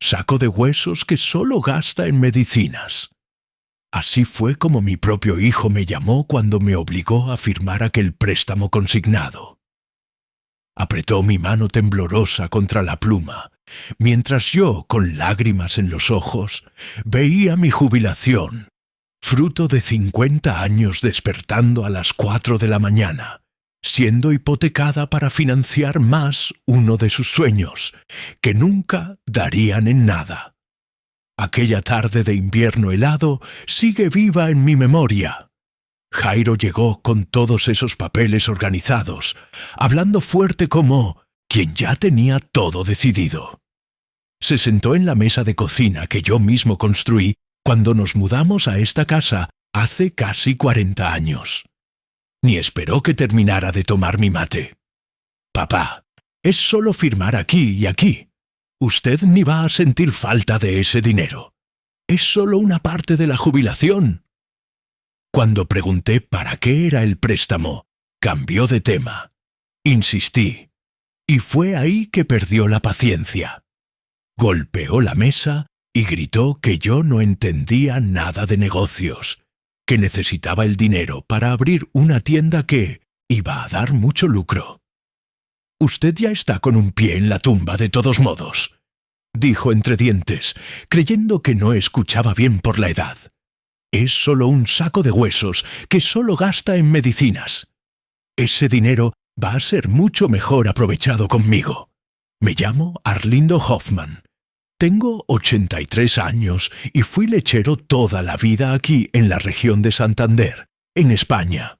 saco de huesos que solo gasta en medicinas. Así fue como mi propio hijo me llamó cuando me obligó a firmar aquel préstamo consignado. Apretó mi mano temblorosa contra la pluma, mientras yo, con lágrimas en los ojos, veía mi jubilación, fruto de 50 años despertando a las 4 de la mañana, siendo hipotecada para financiar más uno de sus sueños, que nunca darían en nada. Aquella tarde de invierno helado sigue viva en mi memoria. Jairo llegó con todos esos papeles organizados, hablando fuerte como quien ya tenía todo decidido. Se sentó en la mesa de cocina que yo mismo construí cuando nos mudamos a esta casa hace casi 40 años. Ni esperó que terminara de tomar mi mate. «Papá, es solo firmar aquí y aquí. Usted ni va a sentir falta de ese dinero. Es solo una parte de la jubilación». Cuando pregunté para qué era el préstamo, cambió de tema. Insistí, y fue ahí que perdió la paciencia. Golpeó la mesa y gritó que yo no entendía nada de negocios, que necesitaba el dinero para abrir una tienda que iba a dar mucho lucro. «Usted ya está con un pie en la tumba de todos modos», dijo entre dientes, creyendo que no escuchaba bien por la edad. «Es solo un saco de huesos que solo gasta en medicinas. Ese dinero va a ser mucho mejor aprovechado conmigo. Me llamo Arlindo Hoffman. Tengo 83 años y fui lechero toda la vida aquí en la región de Santander, en España.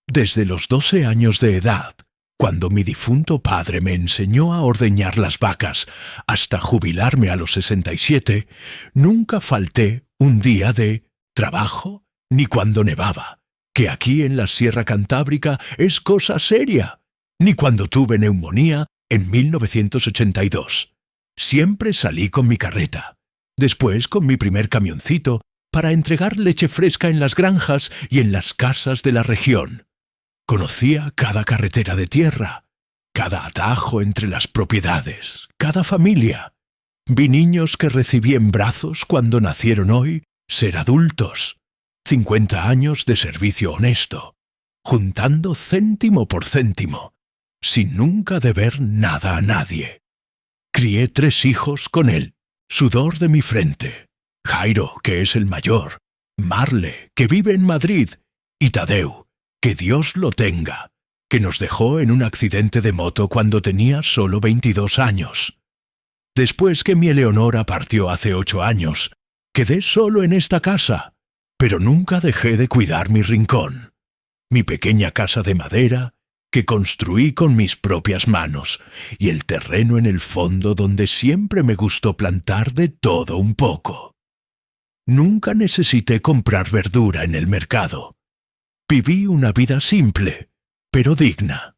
Desde los 12 años de edad, cuando mi difunto padre me enseñó a ordeñar las vacas, hasta jubilarme a los 67, nunca falté un día de trabajo ni cuando nevaba, que aquí en la Sierra Cantábrica es cosa seria, ni cuando tuve neumonía en 1982. Siempre salí con mi carreta, después con mi primer camioncito, para entregar leche fresca en las granjas y en las casas de la región. Conocía cada carretera de tierra, cada atajo entre las propiedades, cada familia. Vi niños que recibí en brazos cuando nacieron hoy ser adultos. 50 años de servicio honesto, juntando céntimo por céntimo, sin nunca deber nada a nadie. Crié 3 hijos con él, sudor de mi frente. Jairo, que es el mayor, Marle, que vive en Madrid, y Tadeu, que Dios lo tenga, que nos dejó en un accidente de moto cuando tenía solo 22 años. Después que mi Eleonora partió hace 8 años, quedé solo en esta casa, pero nunca dejé de cuidar mi rincón, mi pequeña casa de madera que construí con mis propias manos, y el terreno en el fondo donde siempre me gustó plantar de todo un poco. Nunca necesité comprar verdura en el mercado. Viví una vida simple, pero digna.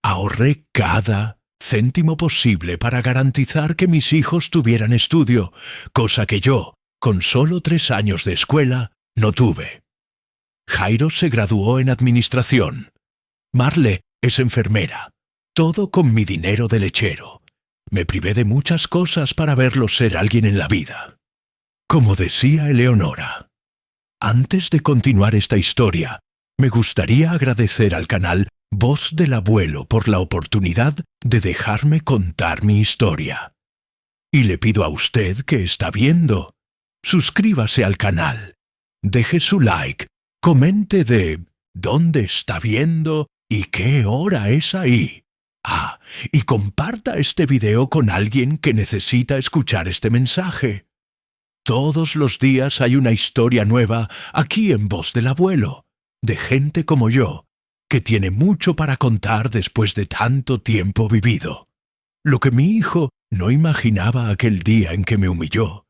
Ahorré cada céntimo posible para garantizar que mis hijos tuvieran estudio, cosa que yo, con solo 3 años de escuela, no tuve. Jairo se graduó en administración. Marle es enfermera. Todo con mi dinero de lechero. Me privé de muchas cosas para verlos ser alguien en la vida. Como decía Eleonora, antes de continuar esta historia, me gustaría agradecer al canal Voz del Abuelo por la oportunidad de dejarme contar mi historia. Y le pido a usted que está viendo, suscríbase al canal, deje su like, comente de dónde está viendo y qué hora es ahí. Ah, y comparta este video con alguien que necesita escuchar este mensaje. Todos los días hay una historia nueva aquí en Voz del Abuelo, de gente como yo, que tiene mucho para contar después de tanto tiempo vivido. Lo que mi hijo no imaginaba aquel día en que me humilló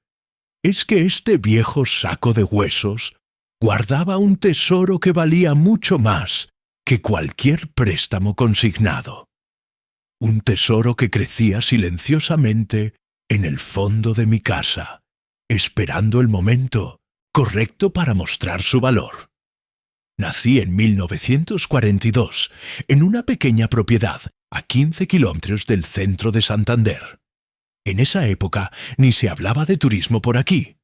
es que este viejo saco de huesos guardaba un tesoro que valía mucho más que cualquier préstamo consignado. Un tesoro que crecía silenciosamente en el fondo de mi casa, esperando el momento correcto para mostrar su valor. Nací en 1942, en una pequeña propiedad a 15 kilómetros del centro de Santander. En esa época ni se hablaba de turismo por aquí.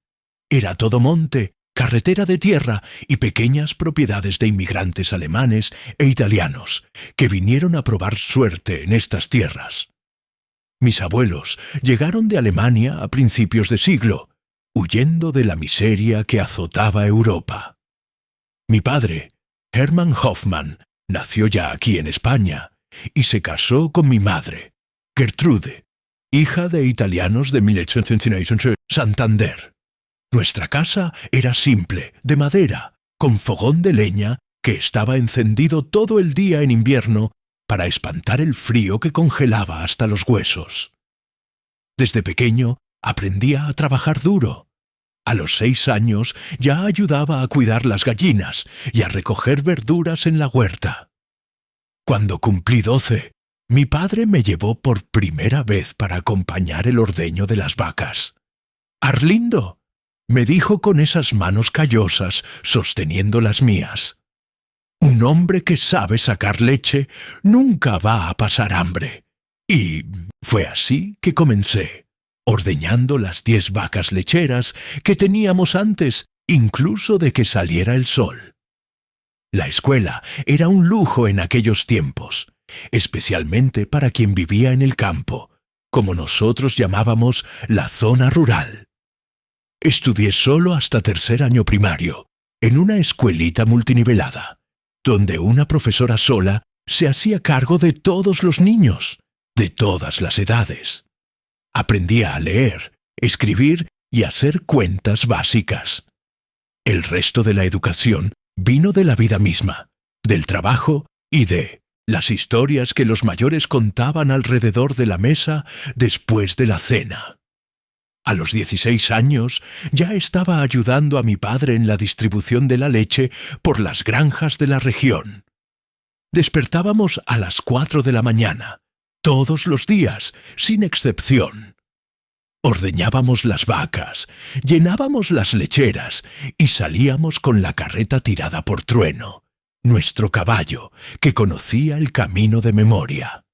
Era todo monte, carretera de tierra y pequeñas propiedades de inmigrantes alemanes e italianos que vinieron a probar suerte en estas tierras. Mis abuelos llegaron de Alemania a principios de siglo, huyendo de la miseria que azotaba Europa. Mi padre, Hermann Hoffmann, nació ya aquí en España y se casó con mi madre, Gertrude, hija de italianos de 1899, Santander. Nuestra casa era simple, de madera, con fogón de leña que estaba encendido todo el día en invierno para espantar el frío que congelaba hasta los huesos. Desde pequeño aprendía a trabajar duro. A los 6 años ya ayudaba a cuidar las gallinas y a recoger verduras en la huerta. Cuando cumplí 12, mi padre me llevó por primera vez para acompañar el ordeño de las vacas. «Arlindo», me dijo con esas manos callosas sosteniendo las mías, «un hombre que sabe sacar leche nunca va a pasar hambre». Y fue así que comencé, ordeñando las 10 vacas lecheras que teníamos antes, incluso de que saliera el sol. La escuela era un lujo en aquellos tiempos, especialmente para quien vivía en el campo, como nosotros llamábamos la zona rural. Estudié solo hasta 3er año primario, en una escuelita multinivelada, donde una profesora sola se hacía cargo de todos los niños, de todas las edades. Aprendía a leer, escribir y hacer cuentas básicas. El resto de la educación vino de la vida misma, del trabajo y de las historias que los mayores contaban alrededor de la mesa después de la cena. A los 16 años ya estaba ayudando a mi padre en la distribución de la leche por las granjas de la región. Despertábamos a las 4 de la mañana, todos los días, sin excepción. Ordeñábamos las vacas, llenábamos las lecheras y salíamos con la carreta tirada por Trueno, nuestro caballo, que conocía el camino de memoria.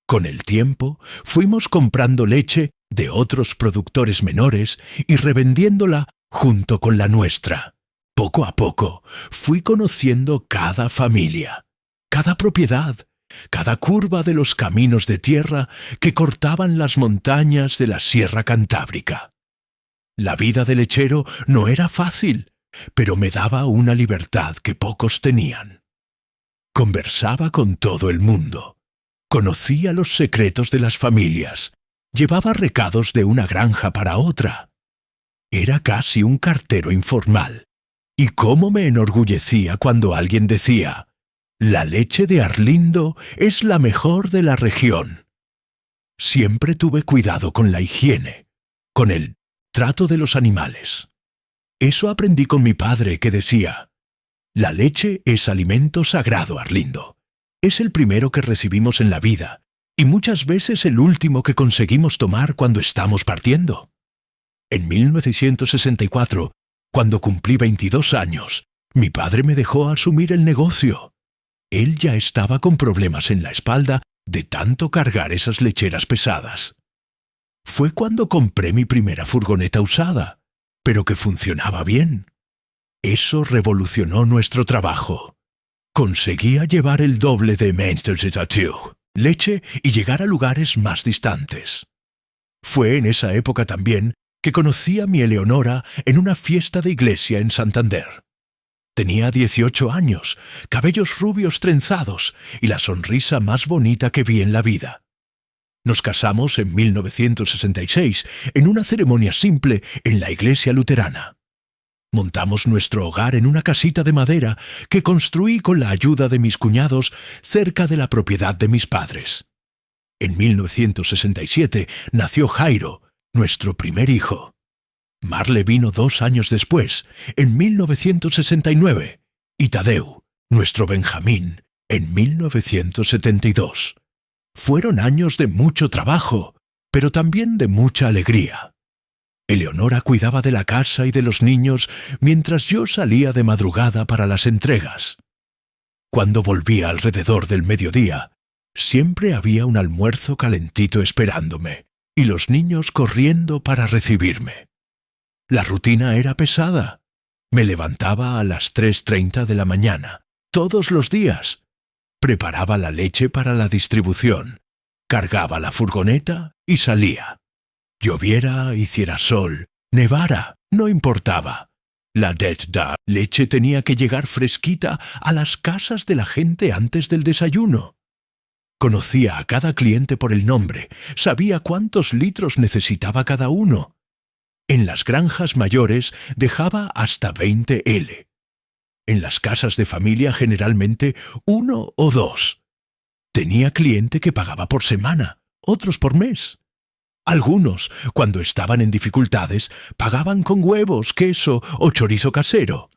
Con el tiempo fuimos comprando leche de otros productores menores y revendiéndola junto con la nuestra. Poco a poco fui conociendo cada familia, cada propiedad, cada curva de los caminos de tierra que cortaban las montañas de la Sierra Cantábrica. La vida de lechero no era fácil, pero me daba una libertad que pocos tenían. Conversaba con todo el mundo, conocía los secretos de las familias, llevaba recados de una granja para otra. Era casi un cartero informal, y cómo me enorgullecía cuando alguien decía: «La leche de Arlindo es la mejor de la región». Siempre tuve cuidado con la higiene, con el trato de los animales. Eso aprendí con mi padre, que decía: «La leche es alimento sagrado, Arlindo. Es el primero que recibimos en la vida, y muchas veces el último que conseguimos tomar cuando estamos partiendo». En 1964, cuando cumplí 22 años, mi padre me dejó asumir el negocio. Él ya estaba con problemas en la espalda de tanto cargar esas lecheras pesadas. Fue cuando compré mi primera furgoneta usada, pero que funcionaba bien. Eso revolucionó nuestro trabajo. Conseguía llevar el doble de leche y llegar a lugares más distantes. Fue en esa época también que conocí a mi Eleonora en una fiesta de iglesia en Santander. Tenía 18 años, cabellos rubios trenzados y la sonrisa más bonita que vi en la vida. Nos casamos en 1966 en una ceremonia simple en la iglesia luterana. Montamos nuestro hogar en una casita de madera que construí con la ayuda de mis cuñados cerca de la propiedad de mis padres. En 1967 nació Jairo, nuestro primer hijo. Marle vino 2 años después, en 1969, y Tadeu, nuestro Benjamín, en 1972. Fueron años de mucho trabajo, pero también de mucha alegría. Eleonora cuidaba de la casa y de los niños mientras yo salía de madrugada para las entregas. Cuando volvía alrededor del mediodía, siempre había un almuerzo calentito esperándome, y los niños corriendo para recibirme. La rutina era pesada. Me levantaba a las 3:30 de la mañana, todos los días. Preparaba la leche para la distribución, cargaba la furgoneta y salía. Lloviera, hiciera sol, nevara, no importaba. La leche tenía que llegar fresquita a las casas de la gente antes del desayuno. Conocía a cada cliente por el nombre, sabía cuántos litros necesitaba cada uno. En las granjas mayores dejaba hasta 20 L. En las casas de familia generalmente 1 o 2. Tenía cliente que pagaba por semana, otros por mes. Algunos, cuando estaban en dificultades, pagaban con huevos, queso o chorizo casero.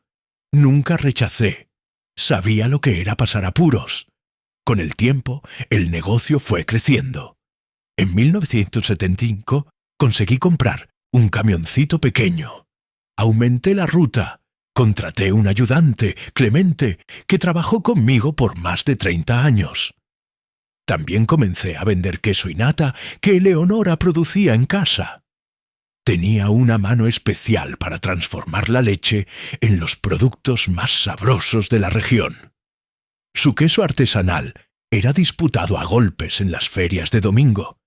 Nunca rechacé. Sabía lo que era pasar apuros. Con el tiempo, el negocio fue creciendo. En 1975 conseguí comprar un camioncito pequeño. Aumenté la ruta. Contraté un ayudante, Clemente, que trabajó conmigo por más de 30 años. También comencé a vender queso y nata que Eleonora producía en casa. Tenía una mano especial para transformar la leche en los productos más sabrosos de la región. Su queso artesanal era disputado a golpes en las ferias de domingo,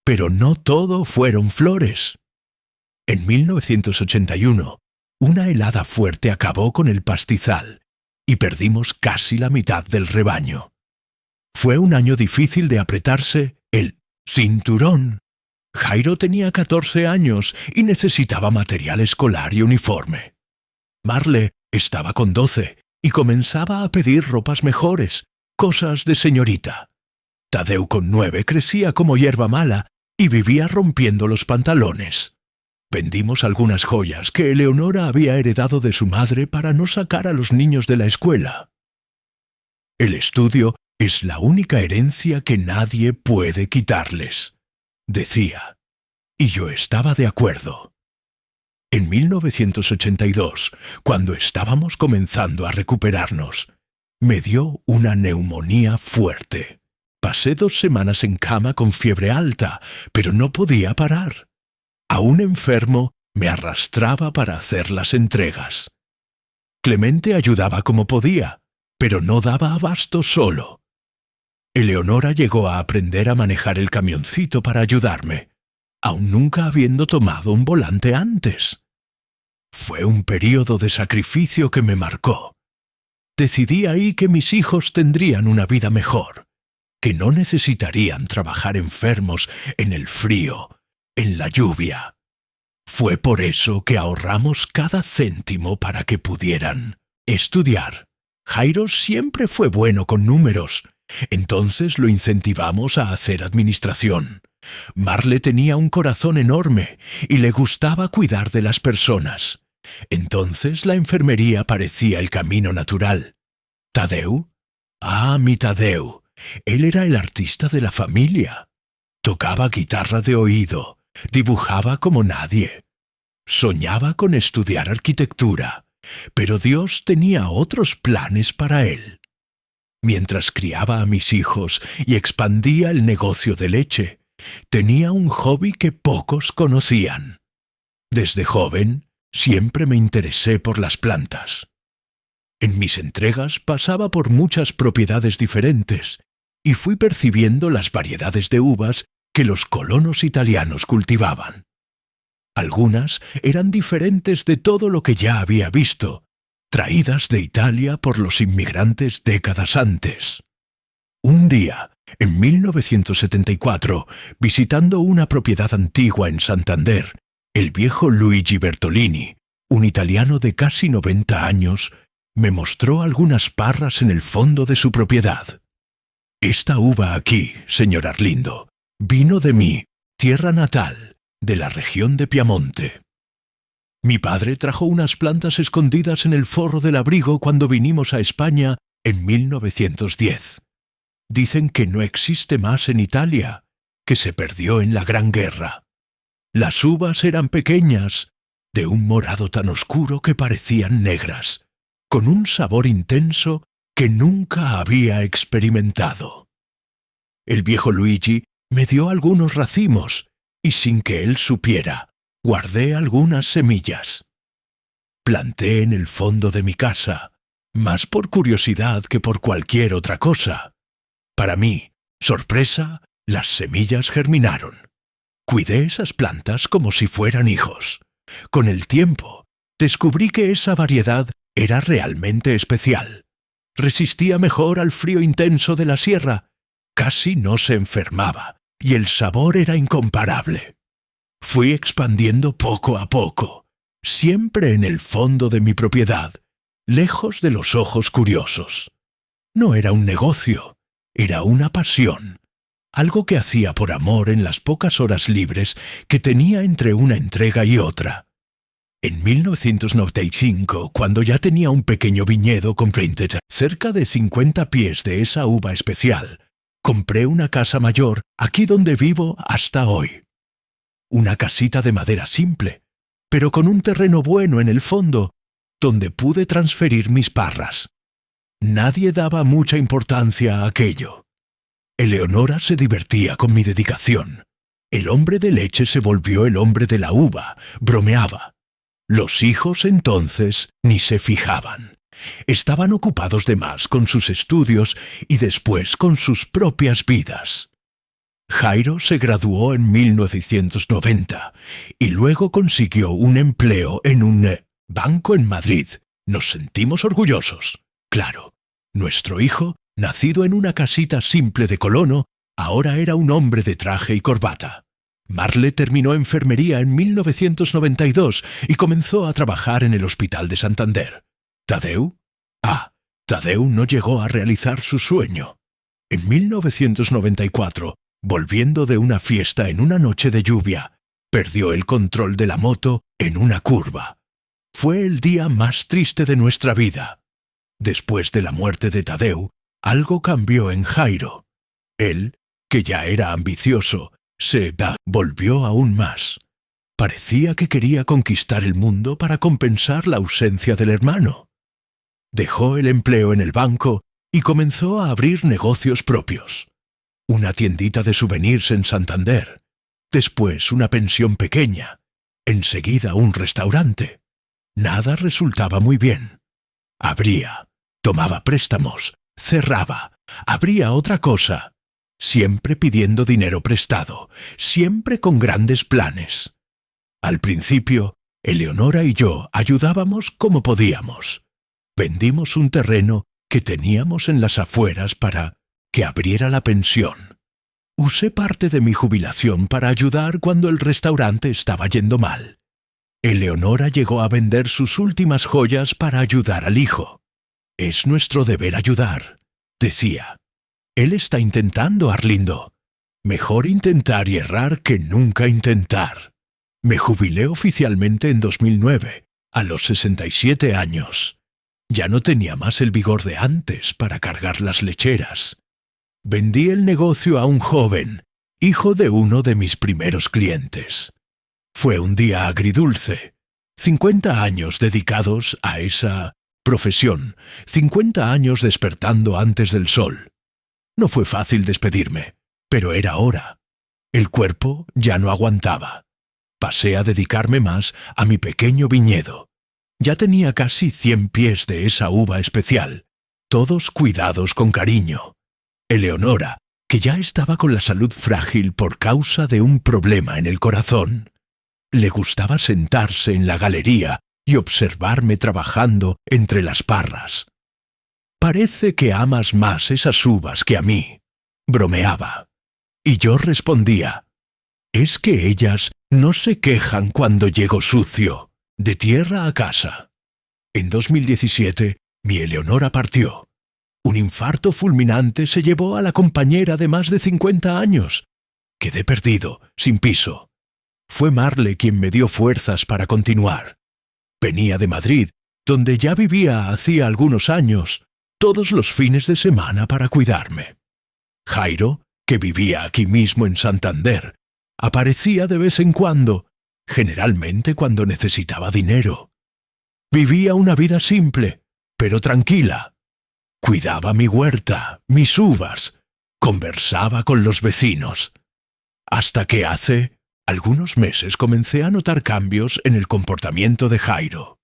pero no todo fueron flores. En 1981, una helada fuerte acabó con el pastizal y perdimos casi la mitad del rebaño. Fue un año difícil de apretarse el cinturón. Jairo tenía 14 años y necesitaba material escolar y uniforme. Marle estaba con 12 y comenzaba a pedir ropas mejores, cosas de señorita. Tadeu con 9 crecía como hierba mala y vivía rompiendo los pantalones. Vendimos algunas joyas que Eleonora había heredado de su madre para no sacar a los niños de la escuela. El estudio es la única herencia que nadie puede quitarles, decía, y yo estaba de acuerdo. En 1982, cuando estábamos comenzando a recuperarnos, me dio una neumonía fuerte. Pasé 2 semanas en cama con fiebre alta, pero no podía parar. Aún enfermo, me arrastraba para hacer las entregas. Clemente ayudaba como podía, pero no daba abasto solo. Eleonora llegó a aprender a manejar el camioncito para ayudarme, aun nunca habiendo tomado un volante antes. Fue un período de sacrificio que me marcó. Decidí ahí que mis hijos tendrían una vida mejor, que no necesitarían trabajar enfermos en el frío, en la lluvia. Fue por eso que ahorramos cada céntimo para que pudieran estudiar. Jairo siempre fue bueno con números, entonces lo incentivamos a hacer administración. Marle tenía un corazón enorme y le gustaba cuidar de las personas. Entonces la enfermería parecía el camino natural. ¿Tadeu? Ah, mi Tadeu. Él era el artista de la familia. Tocaba guitarra de oído, dibujaba como nadie. Soñaba con estudiar arquitectura, pero Dios tenía otros planes para él. Mientras criaba a mis hijos y expandía el negocio de leche, tenía un hobby que pocos conocían. Desde joven, siempre me interesé por las plantas. En mis entregas pasaba por muchas propiedades diferentes y fui percibiendo las variedades de uvas que los colonos italianos cultivaban. Algunas eran diferentes de todo lo que ya había visto, traídas de Italia por los inmigrantes décadas antes. Un día, en 1974, visitando una propiedad antigua en Santander, el viejo Luigi Bertolini, un italiano de casi 90 años, me mostró algunas parras en el fondo de su propiedad. Esta uva aquí, señor Arlindo, vino de mi tierra natal, de la región de Piamonte. Mi padre trajo unas plantas escondidas en el forro del abrigo cuando vinimos a España en 1910. Dicen que no existe más en Italia, que se perdió en la Gran Guerra. Las uvas eran pequeñas, de un morado tan oscuro que parecían negras, con un sabor intenso que nunca había experimentado. El viejo Luigi me dio algunos racimos y sin que él supiera, guardé algunas semillas. Planté en el fondo de mi casa, más por curiosidad que por cualquier otra cosa. Para mí, sorpresa, las semillas germinaron. Cuidé esas plantas como si fueran hijos. Con el tiempo, descubrí que esa variedad era realmente especial. Resistía mejor al frío intenso de la sierra, casi no se enfermaba, y el sabor era incomparable. Fui expandiendo poco a poco, siempre en el fondo de mi propiedad, lejos de los ojos curiosos. No era un negocio, era una pasión, algo que hacía por amor en las pocas horas libres que tenía entre una entrega y otra. En 1995, cuando ya tenía un pequeño viñedo con cerca de 50 pies de esa uva especial, compré una casa mayor aquí donde vivo hasta hoy. Una casita de madera simple, pero con un terreno bueno en el fondo, donde pude transferir mis parras. Nadie daba mucha importancia a aquello. Eleonora se divertía con mi dedicación. El hombre de leche se volvió el hombre de la uva, bromeaba. Los hijos entonces ni se fijaban. Estaban ocupados de más con sus estudios y después con sus propias vidas. Jairo se graduó en 1990 y luego consiguió un empleo en un banco en Madrid. Nos sentimos orgullosos. Claro, nuestro hijo, nacido en una casita simple de colono, ahora era un hombre de traje y corbata. Marle terminó enfermería en 1992 y comenzó a trabajar en el Hospital de Santander. ¿Tadeu? Tadeu no llegó a realizar su sueño. En 1994, volviendo de una fiesta en una noche de lluvia, perdió el control de la moto en una curva. Fue el día más triste de nuestra vida. Después de la muerte de Tadeu, algo cambió en Jairo. Él, que ya era ambicioso, se volvió aún más. Parecía que quería conquistar el mundo para compensar la ausencia del hermano. Dejó el empleo en el banco y comenzó a abrir negocios propios. Una tiendita de souvenirs en Santander, después una pensión pequeña, enseguida un restaurante. Nada resultaba muy bien. Abría, tomaba préstamos, cerraba, abría otra cosa. Siempre pidiendo dinero prestado, siempre con grandes planes. Al principio, Eleonora y yo ayudábamos como podíamos. Vendimos un terreno que teníamos en las afueras para que abriera la pensión. Usé parte de mi jubilación para ayudar cuando el restaurante estaba yendo mal. Eleonora llegó a vender sus últimas joyas para ayudar al hijo. Es nuestro deber ayudar, decía. Él está intentando, Arlindo. Mejor intentar y errar que nunca intentar. Me jubilé oficialmente en 2009, a los 67 años. Ya no tenía más el vigor de antes para cargar las lecheras. Vendí el negocio a un joven, hijo de uno de mis primeros clientes. Fue un día agridulce. 50 años dedicados a esa profesión, 50 años despertando antes del sol. No fue fácil despedirme, pero era hora. El cuerpo ya no aguantaba. Pasé a dedicarme más a mi pequeño viñedo. Ya tenía casi 100 pies de esa uva especial, todos cuidados con cariño. Eleonora, que ya estaba con la salud frágil por causa de un problema en el corazón, le gustaba sentarse en la galería y observarme trabajando entre las parras. «Parece que amas más esas uvas que a mí», bromeaba. Y yo respondía, «Es que ellas no se quejan cuando llego sucio, de tierra a casa». En 2017, mi Eleonora partió. Un infarto fulminante se llevó a la compañera de más de 50 años. Quedé perdido, sin piso. Fue Marle quien me dio fuerzas para continuar. Venía de Madrid, donde ya vivía hacía algunos años, todos los fines de semana para cuidarme. Jairo, que vivía aquí mismo en Santander, aparecía de vez en cuando, generalmente cuando necesitaba dinero. Vivía una vida simple, pero tranquila. Cuidaba mi huerta, mis uvas, conversaba con los vecinos. Hasta que hace algunos meses comencé a notar cambios en el comportamiento de Jairo.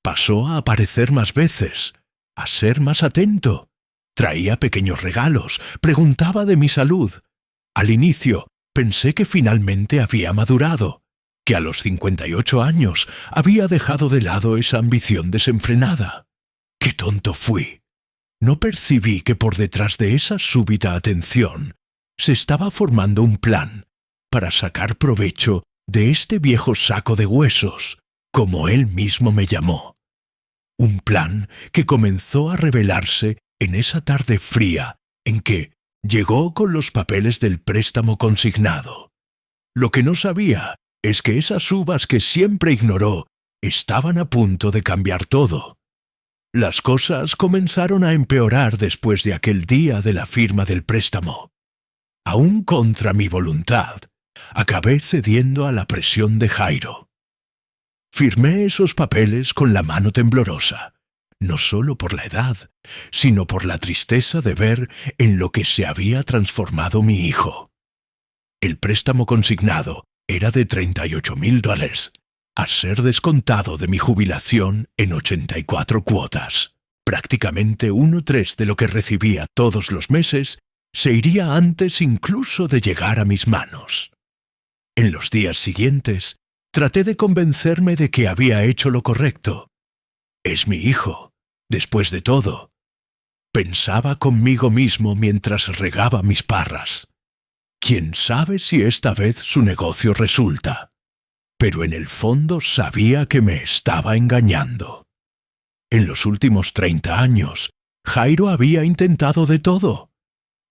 Pasó a aparecer más veces, a ser más atento. Traía pequeños regalos, preguntaba de mi salud. Al inicio pensé que finalmente había madurado, que a los 58 años había dejado de lado esa ambición desenfrenada. ¡Qué tonto fui! No percibí que por detrás de esa súbita atención se estaba formando un plan para sacar provecho de este viejo saco de huesos, como él mismo me llamó. Un plan que comenzó a revelarse en esa tarde fría en que llegó con los papeles del préstamo consignado. Lo que no sabía es que esas uvas que siempre ignoró estaban a punto de cambiar todo. Las cosas comenzaron a empeorar después de aquel día de la firma del préstamo. Aún contra mi voluntad, acabé cediendo a la presión de Jairo. Firmé esos papeles con la mano temblorosa, no solo por la edad, sino por la tristeza de ver en lo que se había transformado mi hijo. El préstamo consignado era de $38,000, a ser descontado de mi jubilación en 84 cuotas. Prácticamente 1/3 de lo que recibía todos los meses se iría antes incluso de llegar a mis manos. En los días siguientes, traté de convencerme de que había hecho lo correcto. Es mi hijo, después de todo. Pensaba conmigo mismo mientras regaba mis parras. ¿Quién sabe si esta vez su negocio resulta? Pero en el fondo sabía que me estaba engañando. En los últimos 30 años, Jairo había intentado de todo.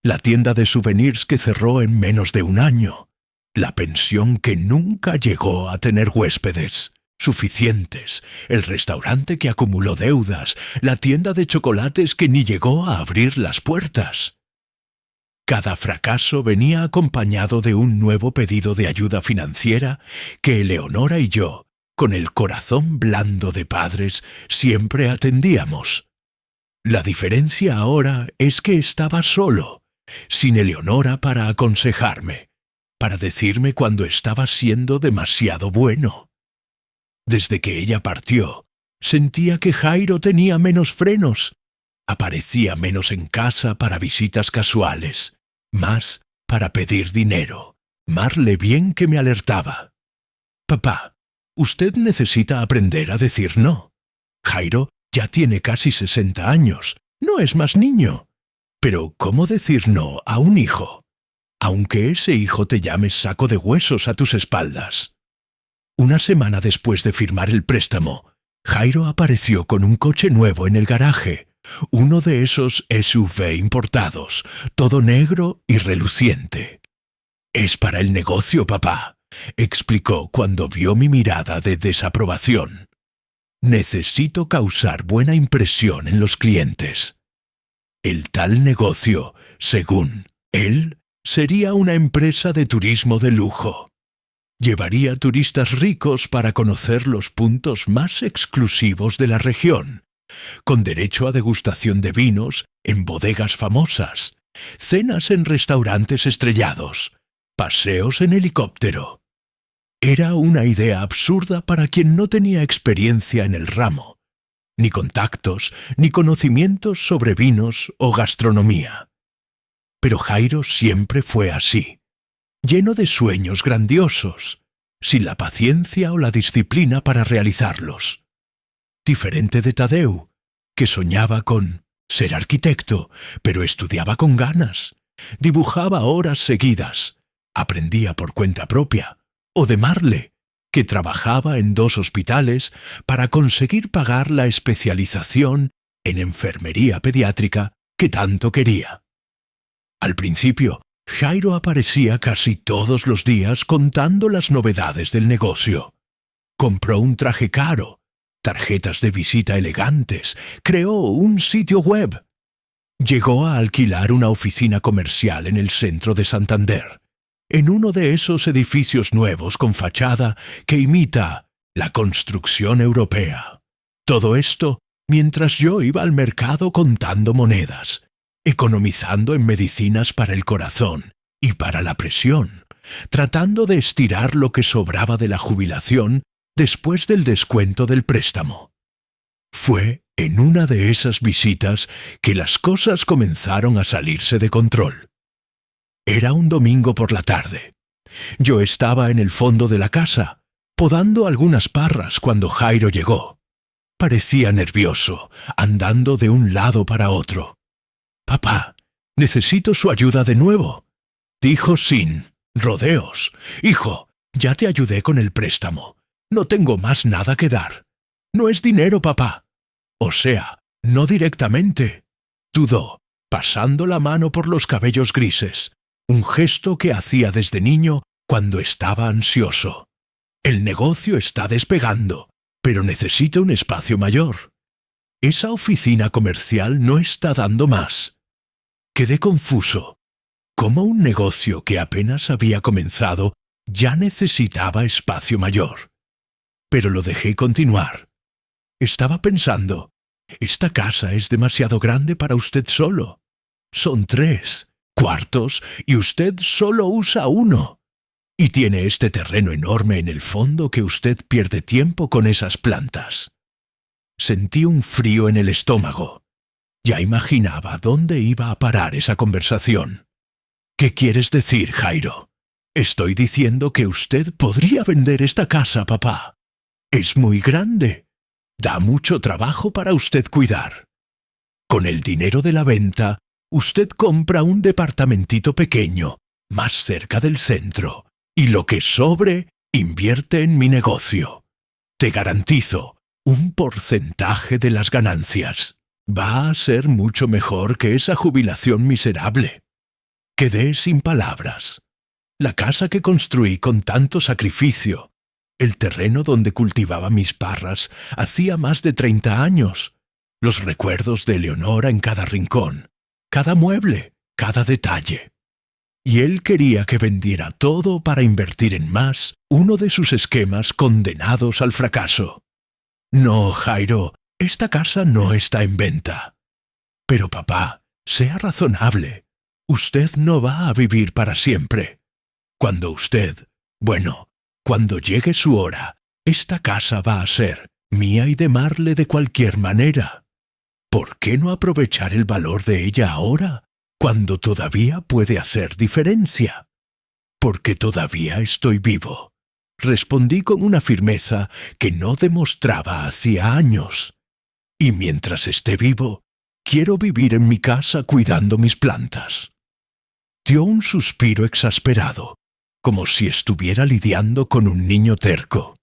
La tienda de souvenirs que cerró en menos de un año. La pensión que nunca llegó a tener huéspedes suficientes, el restaurante que acumuló deudas, la tienda de chocolates que ni llegó a abrir las puertas. Cada fracaso venía acompañado de un nuevo pedido de ayuda financiera que Eleonora y yo, con el corazón blando de padres, siempre atendíamos. La diferencia ahora es que estaba solo, sin Eleonora para aconsejarme, para decirme cuando estaba siendo demasiado bueno. Desde que ella partió, sentía que Jairo tenía menos frenos. Aparecía menos en casa para visitas casuales, más para pedir dinero. Marle bien que me alertaba. «Papá, usted necesita aprender a decir no. Jairo ya tiene casi 60 años, no es más niño. Pero ¿cómo decir no a un hijo? Aunque ese hijo te llame saco de huesos a tus espaldas». Una semana después de firmar el préstamo, Jairo apareció con un coche nuevo en el garaje, uno de esos SUV importados, todo negro y reluciente. «Es para el negocio, papá», explicó cuando vio mi mirada de desaprobación. «Necesito causar buena impresión en los clientes». El tal negocio, según él, sería una empresa de turismo de lujo. Llevaría turistas ricos para conocer los puntos más exclusivos de la región, con derecho a degustación de vinos en bodegas famosas, cenas en restaurantes estrellados, paseos en helicóptero. Era una idea absurda para quien no tenía experiencia en el ramo, ni contactos, ni conocimientos sobre vinos o gastronomía. Pero Jairo siempre fue así, lleno de sueños grandiosos, sin la paciencia o la disciplina para realizarlos. Diferente de Tadeu, que soñaba con ser arquitecto, pero estudiaba con ganas, dibujaba horas seguidas, aprendía por cuenta propia, o de Marle, que trabajaba en 2 hospitales para conseguir pagar la especialización en enfermería pediátrica que tanto quería. Al principio, Jairo aparecía casi todos los días contando las novedades del negocio. Compró un traje caro, tarjetas de visita elegantes, creó un sitio web. Llegó a alquilar una oficina comercial en el centro de Santander, en uno de esos edificios nuevos con fachada que imita la construcción europea. Todo esto mientras yo iba al mercado contando monedas, economizando en medicinas para el corazón y para la presión, tratando de estirar lo que sobraba de la jubilación después del descuento del préstamo. Fue en una de esas visitas que las cosas comenzaron a salirse de control. Era un domingo por la tarde. Yo estaba en el fondo de la casa, podando algunas parras cuando Jairo llegó. Parecía nervioso, andando de un lado para otro. «Papá, necesito su ayuda de nuevo», dijo sin rodeos. «Hijo, ya te ayudé con el préstamo. No tengo más nada que dar. No es dinero, papá. O sea, no directamente», dudó, pasando la mano por los cabellos grises, un gesto que hacía desde niño cuando estaba ansioso. «El negocio está despegando, pero necesita un espacio mayor. Esa oficina comercial no está dando más». Quedé confuso. ¿Cómo un negocio que apenas había comenzado ya necesitaba espacio mayor? Pero lo dejé continuar. Estaba pensando, esta casa es demasiado grande para usted solo. Son 3 cuartos y usted solo usa 1. Y tiene este terreno enorme en el fondo que usted pierde tiempo con esas plantas. Sentí un frío en el estómago. Ya imaginaba dónde iba a parar esa conversación. «¿Qué quieres decir, Jairo?» «Estoy diciendo que usted podría vender esta casa, papá. Es muy grande. Da mucho trabajo para usted cuidar. Con el dinero de la venta, usted compra un departamentito pequeño, más cerca del centro, y lo que sobre, invierte en mi negocio. Te garantizo un porcentaje de las ganancias. Va a ser mucho mejor que esa jubilación miserable». Quedé sin palabras. La casa que construí con tanto sacrificio, el terreno donde cultivaba mis parras, hacía más de 30 años. Los recuerdos de Eleonora en cada rincón, cada mueble, cada detalle. Y él quería que vendiera todo para invertir en más, uno de sus esquemas condenados al fracaso. «No, Jairo, esta casa no está en venta». «Pero papá, sea razonable. Usted no va a vivir para siempre. Cuando cuando llegue su hora, esta casa va a ser mía y de Marle de cualquier manera. ¿Por qué no aprovechar el valor de ella ahora, cuando todavía puede hacer diferencia?» «Porque todavía estoy vivo», respondí con una firmeza que no demostraba hacía años. «Y mientras esté vivo, quiero vivir en mi casa cuidando mis plantas». Dio un suspiro exasperado, como si estuviera lidiando con un niño terco.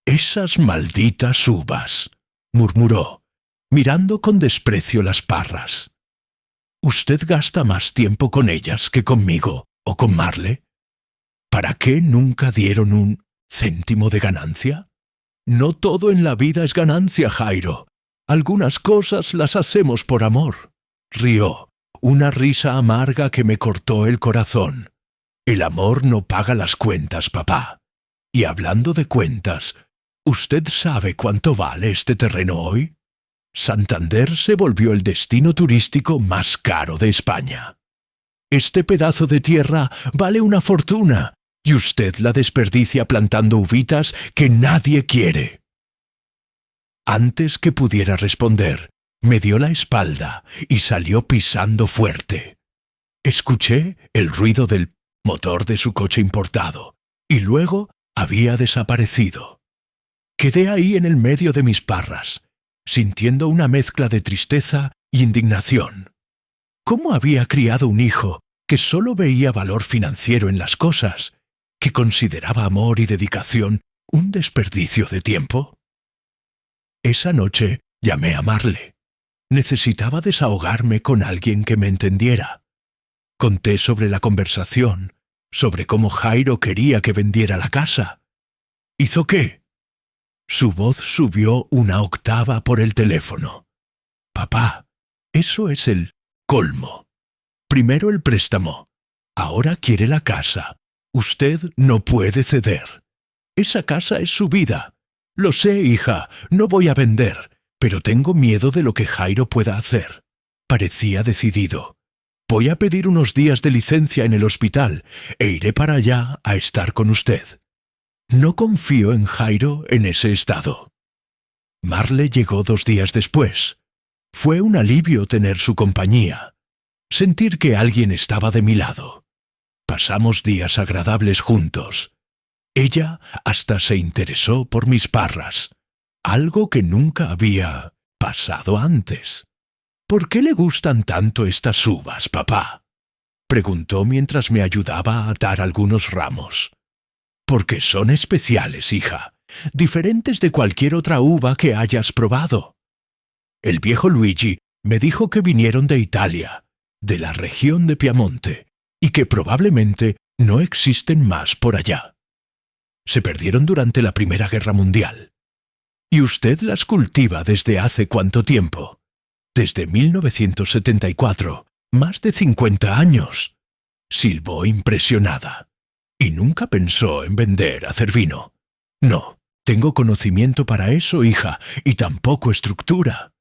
«Esas malditas uvas», murmuró, mirando con desprecio las parras. «¿Usted gasta más tiempo con ellas que conmigo o con Marle? ¿Para qué nunca dieron un céntimo de ganancia? No todo en la vida es ganancia, Jairo. Algunas cosas las hacemos por amor». Rió, una risa amarga que me cortó el corazón. «El amor no paga las cuentas, papá. Y hablando de cuentas, ¿usted sabe cuánto vale este terreno hoy? Santander se volvió el destino turístico más caro de España. Este pedazo de tierra vale una fortuna, y usted la desperdicia plantando uvitas que nadie quiere». Antes que pudiera responder, me dio la espalda y salió pisando fuerte. Escuché el ruido del motor de su coche importado, y luego había desaparecido. Quedé ahí en el medio de mis parras, sintiendo una mezcla de tristeza y indignación. ¿Cómo había criado un hijo que solo veía valor financiero en las cosas, que consideraba amor y dedicación un desperdicio de tiempo? Esa noche llamé a Marle. Necesitaba desahogarme con alguien que me entendiera. Conté sobre la conversación, sobre cómo Jairo quería que vendiera la casa. ¿Hizo qué? Su voz subió una octava por el teléfono. «Papá, eso es el colmo. Primero el préstamo. Ahora quiere la casa. Usted no puede ceder. Esa casa es su vida. Lo sé, hija, no voy a vender, pero tengo miedo de lo que Jairo pueda hacer». Parecía decidido. Voy a pedir unos días de licencia en el hospital e iré para allá a estar con usted. No confío en Jairo en ese estado. Marle llegó 2 días después. Fue un alivio tener su compañía, sentir que alguien estaba de mi lado. Pasamos días agradables juntos. Ella hasta se interesó por mis parras, algo que nunca había pasado antes. ¿Por qué le gustan tanto estas uvas, papá?, preguntó mientras me ayudaba a atar algunos ramos. Porque son especiales, hija, diferentes de cualquier otra uva que hayas probado. El viejo Luigi me dijo que vinieron de Italia, de la región de Piamonte, y que probablemente no existen más por allá. Se perdieron durante la Primera Guerra Mundial. ¿Y usted las cultiva desde hace cuánto tiempo? Desde 1974, más de 50 años. Silbó impresionada. Y nunca pensó en vender, hacer vino. No, tengo conocimiento para eso, hija, y tampoco estructura.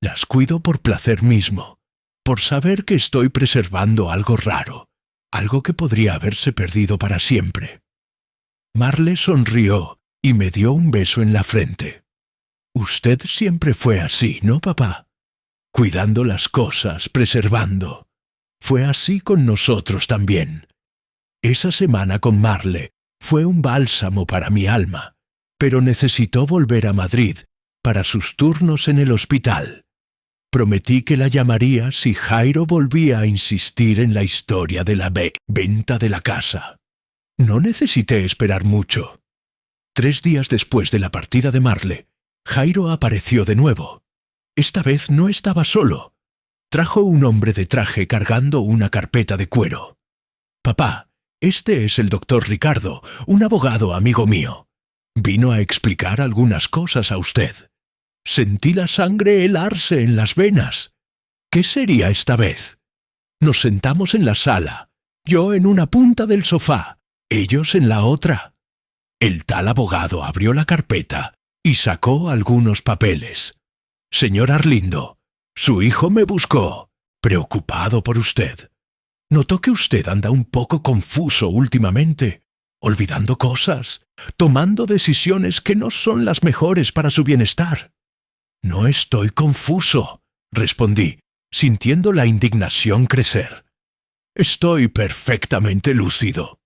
Las cuido por placer mismo, por saber que estoy preservando algo raro, algo que podría haberse perdido para siempre. Marle sonrió y me dio un beso en la frente. Usted siempre fue así, ¿no, papá? Cuidando las cosas, preservando. Fue así con nosotros también. Esa semana con Marle fue un bálsamo para mi alma, pero necesitó volver a Madrid para sus turnos en el hospital. Prometí que la llamaría si Jairo volvía a insistir en la historia de la venta de la casa. No necesité esperar mucho. 3 días después de la partida de Marle, Jairo apareció de nuevo. Esta vez no estaba solo. Trajo un hombre de traje cargando una carpeta de cuero. Papá, este es el doctor Ricardo, un abogado amigo mío. Vino a explicar algunas cosas a usted. Sentí la sangre helarse en las venas. ¿Qué sería esta vez? Nos sentamos en la sala, yo en una punta del sofá, ellos en la otra. El tal abogado abrió la carpeta y sacó algunos papeles. Señor Arlindo, su hijo me buscó, preocupado por usted. Notó que usted anda un poco confuso últimamente, olvidando cosas, tomando decisiones que no son las mejores para su bienestar. No estoy confuso, respondí, sintiendo la indignación crecer. Estoy perfectamente lúcido.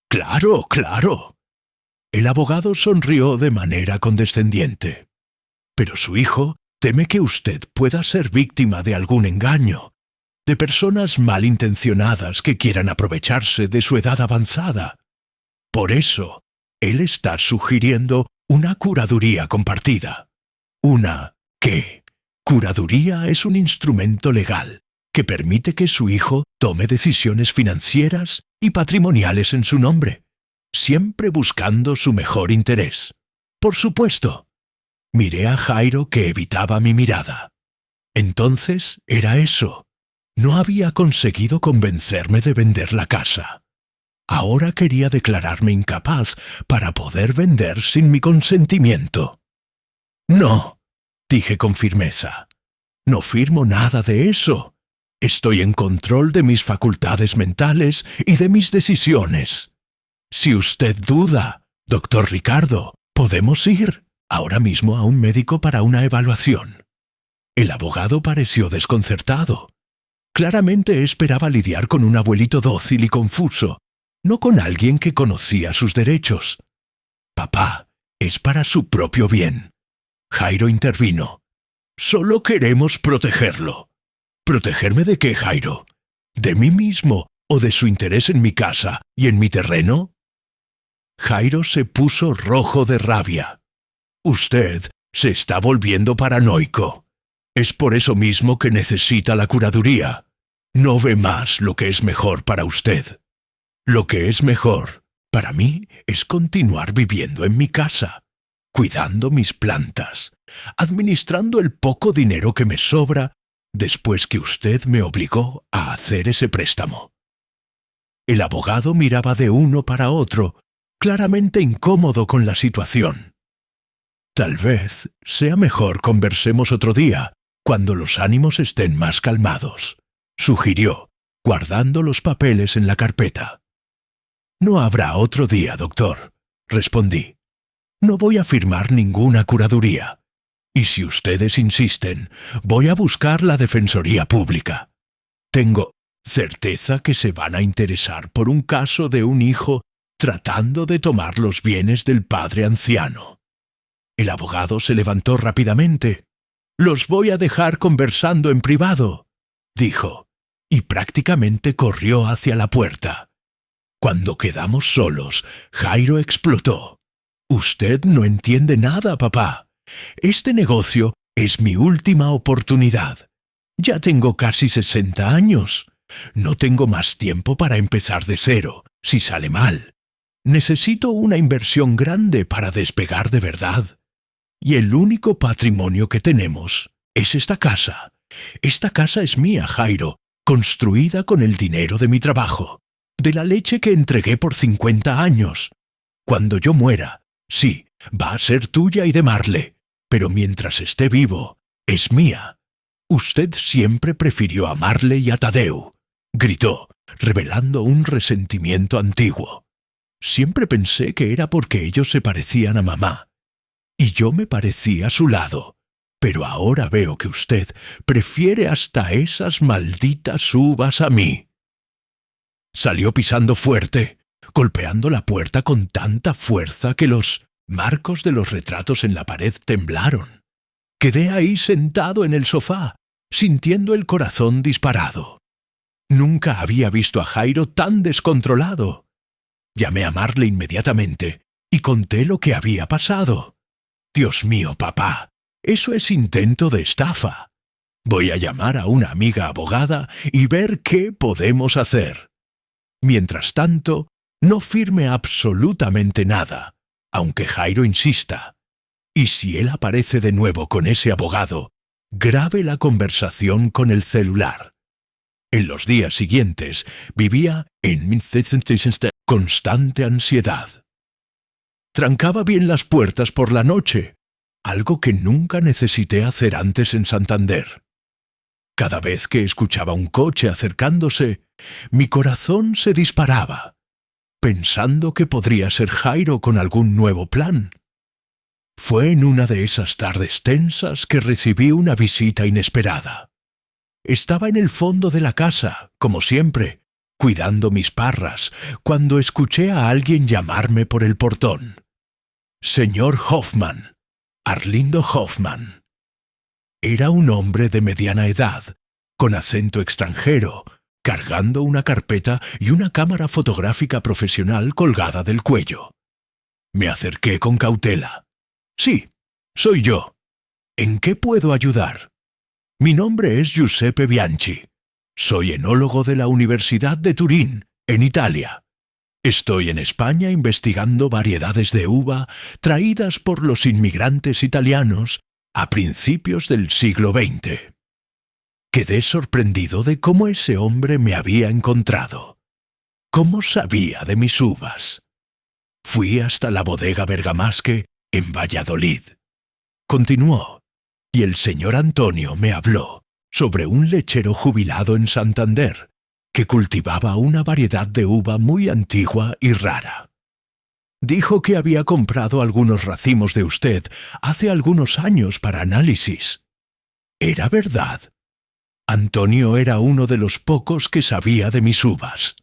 Claro, claro. El abogado sonrió de manera condescendiente. Pero su hijo teme que usted pueda ser víctima de algún engaño, de personas malintencionadas que quieran aprovecharse de su edad avanzada. Por eso, él está sugiriendo una curaduría compartida. ¿Qué? Curaduría es un instrumento legal que permite que su hijo tome decisiones financieras y patrimoniales en su nombre, siempre buscando su mejor interés. Por supuesto. Miré a Jairo, que evitaba mi mirada. Entonces era eso. No había conseguido convencerme de vender la casa. Ahora quería declararme incapaz para poder vender sin mi consentimiento. No, dije con firmeza. No firmo nada de eso. Estoy en control de mis facultades mentales y de mis decisiones. Si usted duda, doctor Ricardo, podemos ir ahora mismo a un médico para una evaluación. El abogado pareció desconcertado. Claramente esperaba lidiar con un abuelito dócil y confuso, no con alguien que conocía sus derechos. Papá, es para su propio bien. Jairo intervino. Solo queremos protegerlo. ¿Protegerme de qué, Jairo? ¿De mí mismo o de su interés en mi casa y en mi terreno? Jairo se puso rojo de rabia. Usted se está volviendo paranoico. Es por eso mismo que necesita la curaduría. No ve más lo que es mejor para usted. Lo que es mejor para mí es continuar viviendo en mi casa, cuidando mis plantas, administrando el poco dinero que me sobra después que usted me obligó a hacer ese préstamo. El abogado miraba de uno para otro, claramente incómodo con la situación. Tal vez sea mejor conversemos otro día, cuando los ánimos estén más calmados, sugirió, guardando los papeles en la carpeta. «No habrá otro día, doctor», respondí. «No voy a firmar ninguna curaduría. Y si ustedes insisten, voy a buscar la Defensoría Pública. Tengo certeza que se van a interesar por un caso de un hijo tratando de tomar los bienes del padre anciano». El abogado se levantó rápidamente. «Los voy a dejar conversando en privado», dijo, y prácticamente corrió hacia la puerta. Cuando quedamos solos, Jairo explotó. «Usted no entiende nada, papá. Este negocio es mi última oportunidad. Ya tengo casi 60 años. No tengo más tiempo para empezar de cero, si sale mal. Necesito una inversión grande para despegar de verdad. Y el único patrimonio que tenemos es esta casa. Esta casa es mía, Jairo, construida con el dinero de mi trabajo, de la leche que entregué por 50 años. Cuando yo muera, sí, va a ser tuya y de Marle, pero mientras esté vivo, es mía. Usted siempre prefirió a Marle y a Tadeu», gritó, revelando un resentimiento antiguo. «Siempre pensé que era porque ellos se parecían a mamá, y yo me parecía a su lado. Pero ahora veo que usted prefiere hasta esas malditas uvas a mí». Salió pisando fuerte, golpeando la puerta con tanta fuerza que los marcos de los retratos en la pared temblaron. Quedé ahí sentado en el sofá, sintiendo el corazón disparado. Nunca había visto a Jairo tan descontrolado. Llamé a Marle inmediatamente y conté lo que había pasado. «Dios mío, papá, eso es intento de estafa. Voy a llamar a una amiga abogada y ver qué podemos hacer. Mientras tanto, no firme absolutamente nada, aunque Jairo insista. Y si él aparece de nuevo con ese abogado, grabe la conversación con el celular». En los días siguientes vivía en constante ansiedad. Trancaba bien las puertas por la noche, algo que nunca necesité hacer antes en Santander. Cada vez que escuchaba un coche acercándose, mi corazón se disparaba, pensando que podría ser Jairo con algún nuevo plan. Fue en una de esas tardes tensas que recibí una visita inesperada. Estaba en el fondo de la casa, como siempre, cuidando mis parras, cuando escuché a alguien llamarme por el portón. «Señor Hoffman, Arlindo Hoffman». Era un hombre de mediana edad, con acento extranjero, cargando una carpeta y una cámara fotográfica profesional colgada del cuello. Me acerqué con cautela. «Sí, soy yo. ¿En qué puedo ayudar?» «Mi nombre es Giuseppe Bianchi. Soy enólogo de la Universidad de Turín, en Italia. Estoy en España investigando variedades de uva traídas por los inmigrantes italianos a principios del siglo XX». Quedé sorprendido de cómo ese hombre me había encontrado. ¿Cómo sabía de mis uvas? Fui hasta la bodega Bergamasque en Valladolid. Continuó, y el señor Antonio me habló sobre un lechero jubilado en Santander que cultivaba una variedad de uva muy antigua y rara. Dijo que había comprado algunos racimos de usted hace algunos años para análisis. ¿Era verdad? Antonio era uno de los pocos que sabía de mis uvas.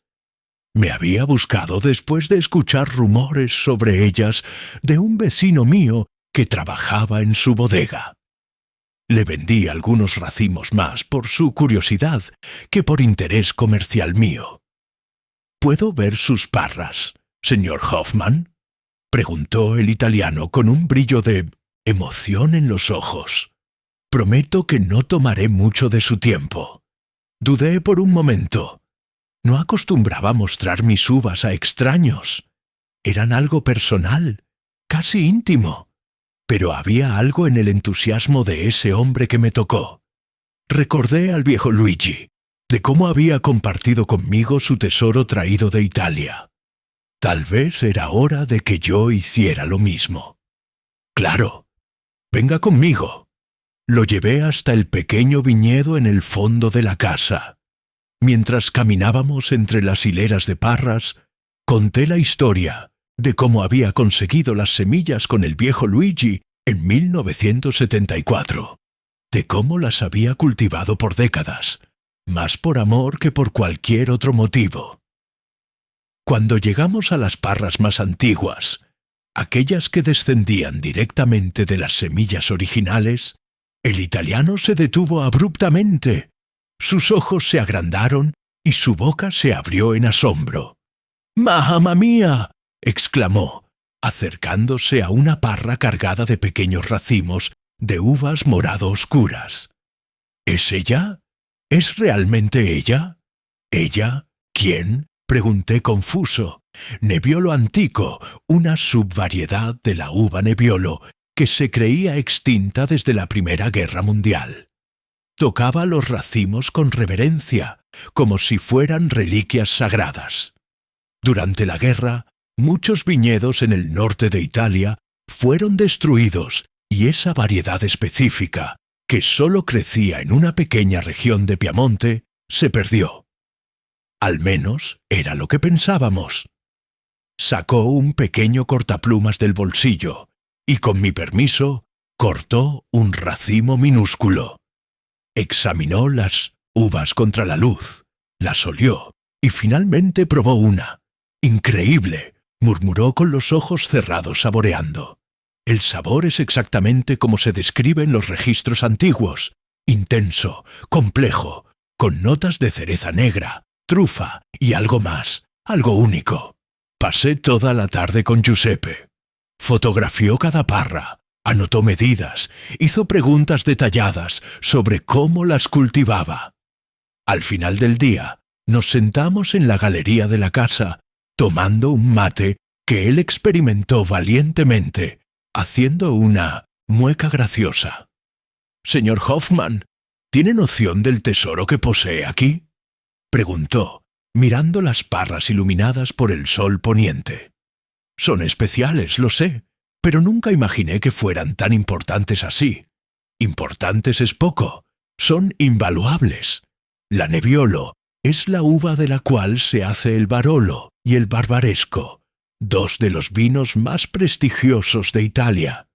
Me había buscado después de escuchar rumores sobre ellas de un vecino mío que trabajaba en su bodega. Le vendí algunos racimos más por su curiosidad que por interés comercial mío. «¿Puedo ver sus parras, señor Hoffman?», preguntó el italiano con un brillo de emoción en los ojos. «Prometo que no tomaré mucho de su tiempo». Dudé por un momento. No acostumbraba mostrar mis uvas a extraños. Eran algo personal, casi íntimo. Pero había algo en el entusiasmo de ese hombre que me tocó. Recordé al viejo Luigi, de cómo había compartido conmigo su tesoro traído de Italia. Tal vez era hora de que yo hiciera lo mismo. «Claro, venga conmigo». Lo llevé hasta el pequeño viñedo en el fondo de la casa. Mientras caminábamos entre las hileras de parras, conté la historia de cómo había conseguido las semillas con el viejo Luigi en 1974, de cómo las había cultivado por décadas, más por amor que por cualquier otro motivo. Cuando llegamos a las parras más antiguas, aquellas que descendían directamente de las semillas originales, el italiano se detuvo abruptamente. Sus ojos se agrandaron y su boca se abrió en asombro. «¡Mamma mía!», exclamó, acercándose a una parra cargada de pequeños racimos de uvas morado oscuras. «¿Es ella? ¿Es realmente ella?» «¿Ella? ¿Quién?», pregunté confuso. Nebbiolo antico, una subvariedad de la uva Nebbiolo que se creía extinta desde la Primera Guerra Mundial. Tocaba los racimos con reverencia, como si fueran reliquias sagradas. Durante la guerra, muchos viñedos en el norte de Italia fueron destruidos y esa variedad específica, que solo crecía en una pequeña región de Piamonte, se perdió. Al menos era lo que pensábamos. Sacó un pequeño cortaplumas del bolsillo y, con mi permiso, cortó un racimo minúsculo. Examinó las uvas contra la luz, las olió y finalmente probó una. «¡Increíble!», murmuró con los ojos cerrados saboreando. «El sabor es exactamente como se describe en los registros antiguos, intenso, complejo, con notas de cereza negra, trufa y algo más, algo único». Pasé toda la tarde con Giuseppe. Fotografió cada parra, anotó medidas, hizo preguntas detalladas sobre cómo las cultivaba. Al final del día, nos sentamos en la galería de la casa, tomando un mate que él experimentó valientemente, haciendo una mueca graciosa. «Señor Hoffman, ¿tiene noción del tesoro que posee aquí?», preguntó, mirando las parras iluminadas por el sol poniente. «Son especiales, lo sé, pero nunca imaginé que fueran tan importantes así. Importantes es poco, son invaluables. La Nebbiolo es la uva de la cual se hace el Barolo y el Barbaresco, dos de los vinos más prestigiosos de Italia.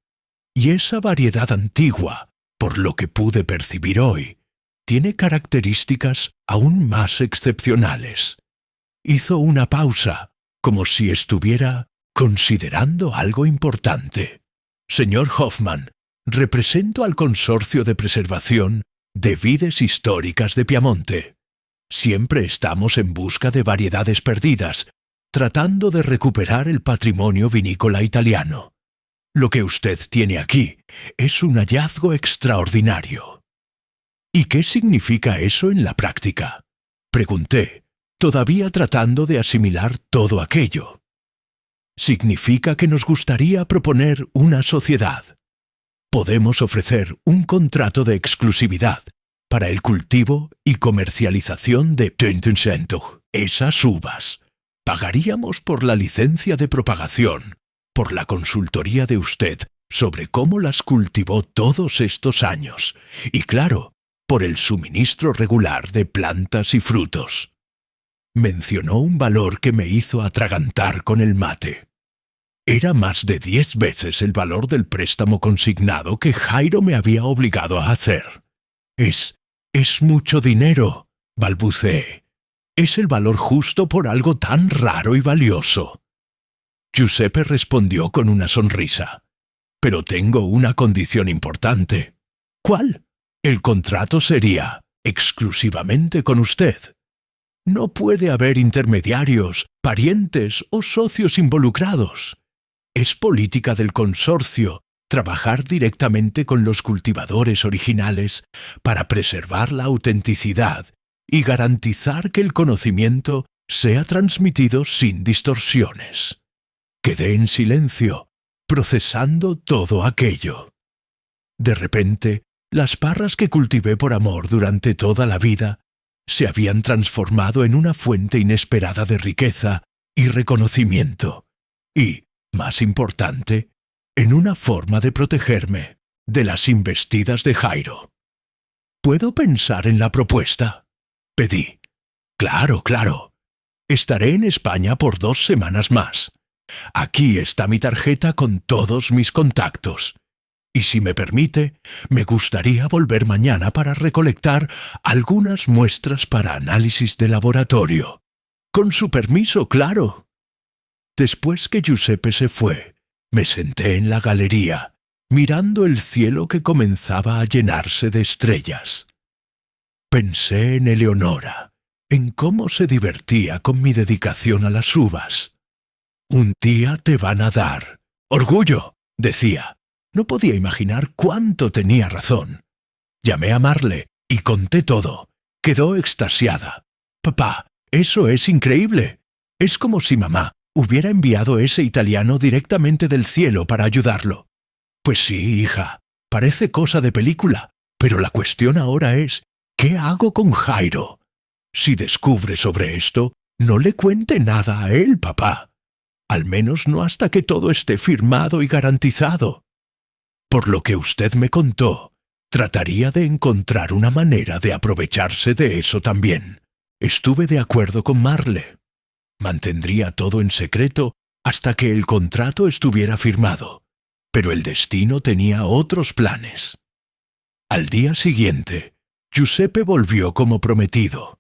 Y esa variedad antigua, por lo que pude percibir hoy, tiene características aún más excepcionales». Hizo una pausa, como si estuviera considerando algo importante. «Señor Hoffman, represento al Consorcio de Preservación de Vides Históricas de Piamonte. Siempre estamos en busca de variedades perdidas, tratando de recuperar el patrimonio vinícola italiano. Lo que usted tiene aquí es un hallazgo extraordinario». «¿Y qué significa eso en la práctica?», pregunté, todavía tratando de asimilar todo aquello. «Significa que nos gustaría proponer una sociedad. Podemos ofrecer un contrato de exclusividad para el cultivo y comercialización de 20%, esas uvas. Pagaríamos por la licencia de propagación, por la consultoría de usted sobre cómo las cultivó todos estos años, y claro, por el suministro regular de plantas y frutos». Mencionó un valor que me hizo atragantar con el mate. Era más de 10 veces el valor del préstamo consignado que Jairo me había obligado a hacer. Es mucho dinero», balbuceé. «Es el valor justo por algo tan raro y valioso». Giuseppe respondió con una sonrisa. «Pero tengo una condición importante». «¿Cuál?». «El contrato sería exclusivamente con usted. No puede haber intermediarios, parientes o socios involucrados. Es política del consorcio trabajar directamente con los cultivadores originales para preservar la autenticidad y garantizar que el conocimiento sea transmitido sin distorsiones». Quedé en silencio, procesando todo aquello. De repente, las parras que cultivé por amor durante toda la vida se habían transformado en una fuente inesperada de riqueza y reconocimiento, y, más importante, en una forma de protegerme de las embestidas de Jairo. «¿Puedo pensar en la propuesta?», pedí. Claro, claro. Estaré en España por 2 semanas más. Aquí está mi tarjeta con todos mis contactos. Y si me permite, me gustaría volver mañana para recolectar algunas muestras para análisis de laboratorio. Con su permiso, claro. Después que Giuseppe se fue, me senté en la galería, mirando el cielo que comenzaba a llenarse de estrellas. Pensé en Eleonora, en cómo se divertía con mi dedicación a las uvas. Un día te van a dar. Orgullo, decía. No podía imaginar cuánto tenía razón. Llamé a Marle y conté todo. Quedó extasiada. Papá, eso es increíble. Es como si mamá hubiera enviado ese italiano directamente del cielo para ayudarlo. Pues sí, hija, parece cosa de película, pero la cuestión ahora es, ¿qué hago con Jairo? Si descubre sobre esto, no le cuente nada a él, papá. Al menos no hasta que todo esté firmado y garantizado. Por lo que usted me contó, trataría de encontrar una manera de aprovecharse de eso también. Estuve de acuerdo con Marle. Mantendría todo en secreto hasta que el contrato estuviera firmado, pero el destino tenía otros planes. Al día siguiente, Giuseppe volvió como prometido.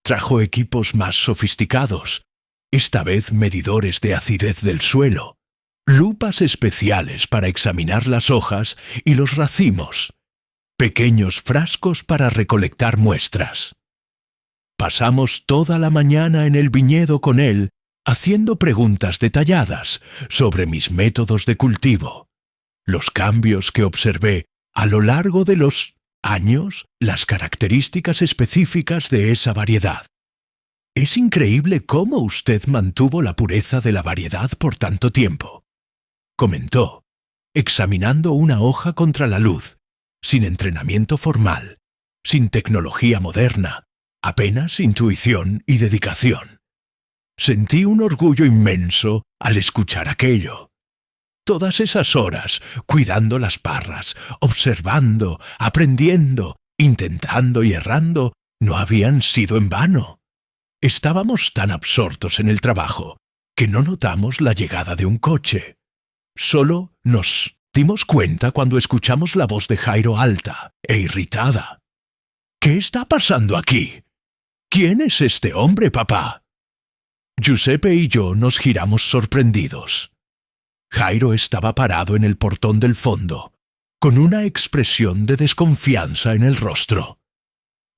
Trajo equipos más sofisticados, esta vez medidores de acidez del suelo, lupas especiales para examinar las hojas y los racimos, pequeños frascos para recolectar muestras. Pasamos toda la mañana en el viñedo con él, haciendo preguntas detalladas sobre mis métodos de cultivo, los cambios que observé a lo largo de los años, las características específicas de esa variedad. Es increíble cómo usted mantuvo la pureza de la variedad por tanto tiempo, comentó, examinando una hoja contra la luz, sin entrenamiento formal, sin tecnología moderna, apenas intuición y dedicación. Sentí un orgullo inmenso al escuchar aquello. Todas esas horas, cuidando las parras, observando, aprendiendo, intentando y errando, no habían sido en vano. Estábamos tan absortos en el trabajo que no notamos la llegada de un coche. Solo nos dimos cuenta cuando escuchamos la voz de Jairo alta e irritada. ¿Qué está pasando aquí? ¿Quién es este hombre, papá? Giuseppe y yo nos giramos sorprendidos. Jairo estaba parado en el portón del fondo, con una expresión de desconfianza en el rostro.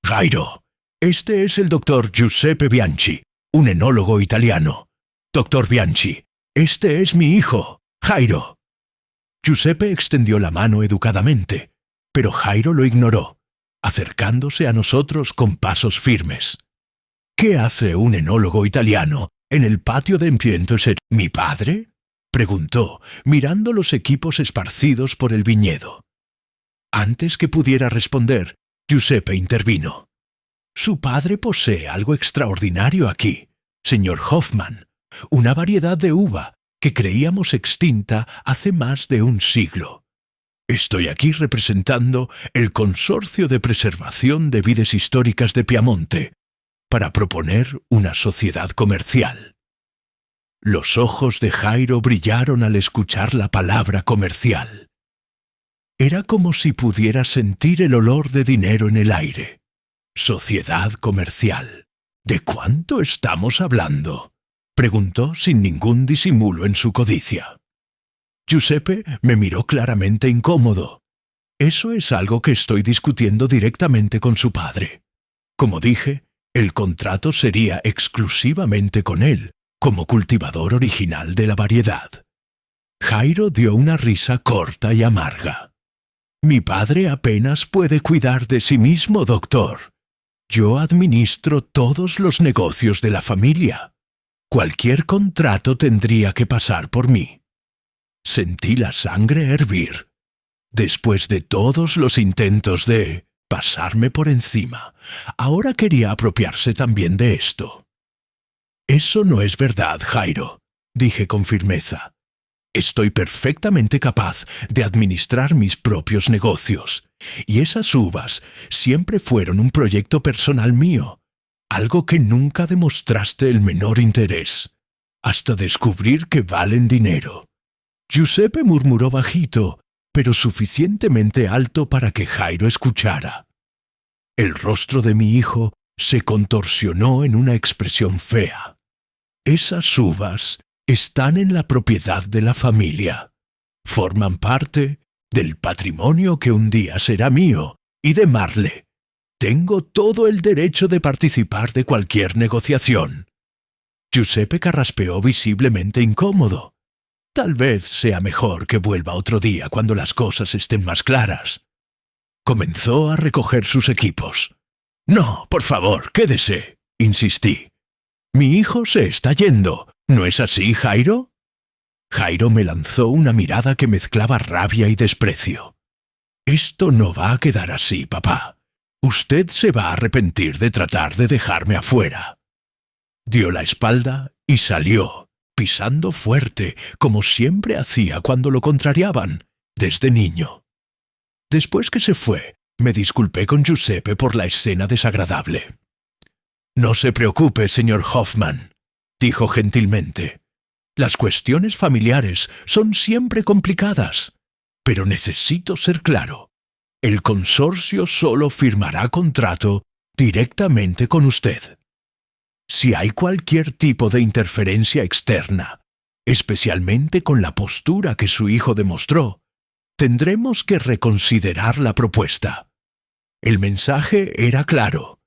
Jairo, este es el doctor Giuseppe Bianchi, un enólogo italiano. Doctor Bianchi, este es mi hijo, Jairo. Giuseppe extendió la mano educadamente, pero Jairo lo ignoró, acercándose a nosotros con pasos firmes. ¿Qué hace un enólogo italiano en el patio de Empientoset? ¿Mi padre?, preguntó, mirando los equipos esparcidos por el viñedo. Antes que pudiera responder, Giuseppe intervino. Su padre posee algo extraordinario aquí, señor Hoffman, una variedad de uva que creíamos extinta hace más de un siglo. Estoy aquí representando el Consorcio de Preservación de Vides Históricas de Piamonte para proponer una sociedad comercial. Los ojos de Jairo brillaron al escuchar la palabra comercial. Era como si pudiera sentir el olor de dinero en el aire. Sociedad comercial. ¿De cuánto estamos hablando?, preguntó sin ningún disimulo en su codicia. Giuseppe me miró claramente incómodo. Eso es algo que estoy discutiendo directamente con su padre. Como dije, el contrato sería exclusivamente con él, como cultivador original de la variedad. Jairo dio una risa corta y amarga. Mi padre apenas puede cuidar de sí mismo, doctor. Yo administro todos los negocios de la familia. Cualquier contrato tendría que pasar por mí. Sentí la sangre hervir. Después de todos los intentos de pasarme por encima, ahora quería apropiarse también de esto. Eso no es verdad, Jairo, dije con firmeza. Estoy perfectamente capaz de administrar mis propios negocios, y esas uvas siempre fueron un proyecto personal mío. algo que nunca demostraste el menor interés, hasta descubrir que valen dinero. Giuseppe murmuró bajito, pero suficientemente alto para que Jairo escuchara. El rostro de mi hijo se contorsionó en una expresión fea. Esas uvas están en la propiedad de la familia. Forman parte del patrimonio que un día será mío y de Marle. Tengo todo el derecho de participar de cualquier negociación. Giuseppe carraspeó visiblemente incómodo. Tal vez sea mejor que vuelva otro día cuando las cosas estén más claras. Comenzó a recoger sus equipos. «No, por favor, quédese», insistí. «Mi hijo se está yendo, ¿no es así, Jairo?» Jairo me lanzó una mirada que mezclaba rabia y desprecio. «Esto no va a quedar así, papá. Usted se va a arrepentir de tratar de dejarme afuera». Dio la espalda y salió, pisando fuerte, como siempre hacía cuando lo contrariaban, desde niño. Después que se fue, me disculpé con Giuseppe por la escena desagradable. «No se preocupe, señor Hoffman», dijo gentilmente. «Las cuestiones familiares son siempre complicadas, pero necesito ser claro. El consorcio solo firmará contrato directamente con usted. Si hay cualquier tipo de interferencia externa, especialmente con la postura que su hijo demostró, tendremos que reconsiderar la propuesta». El mensaje era claro.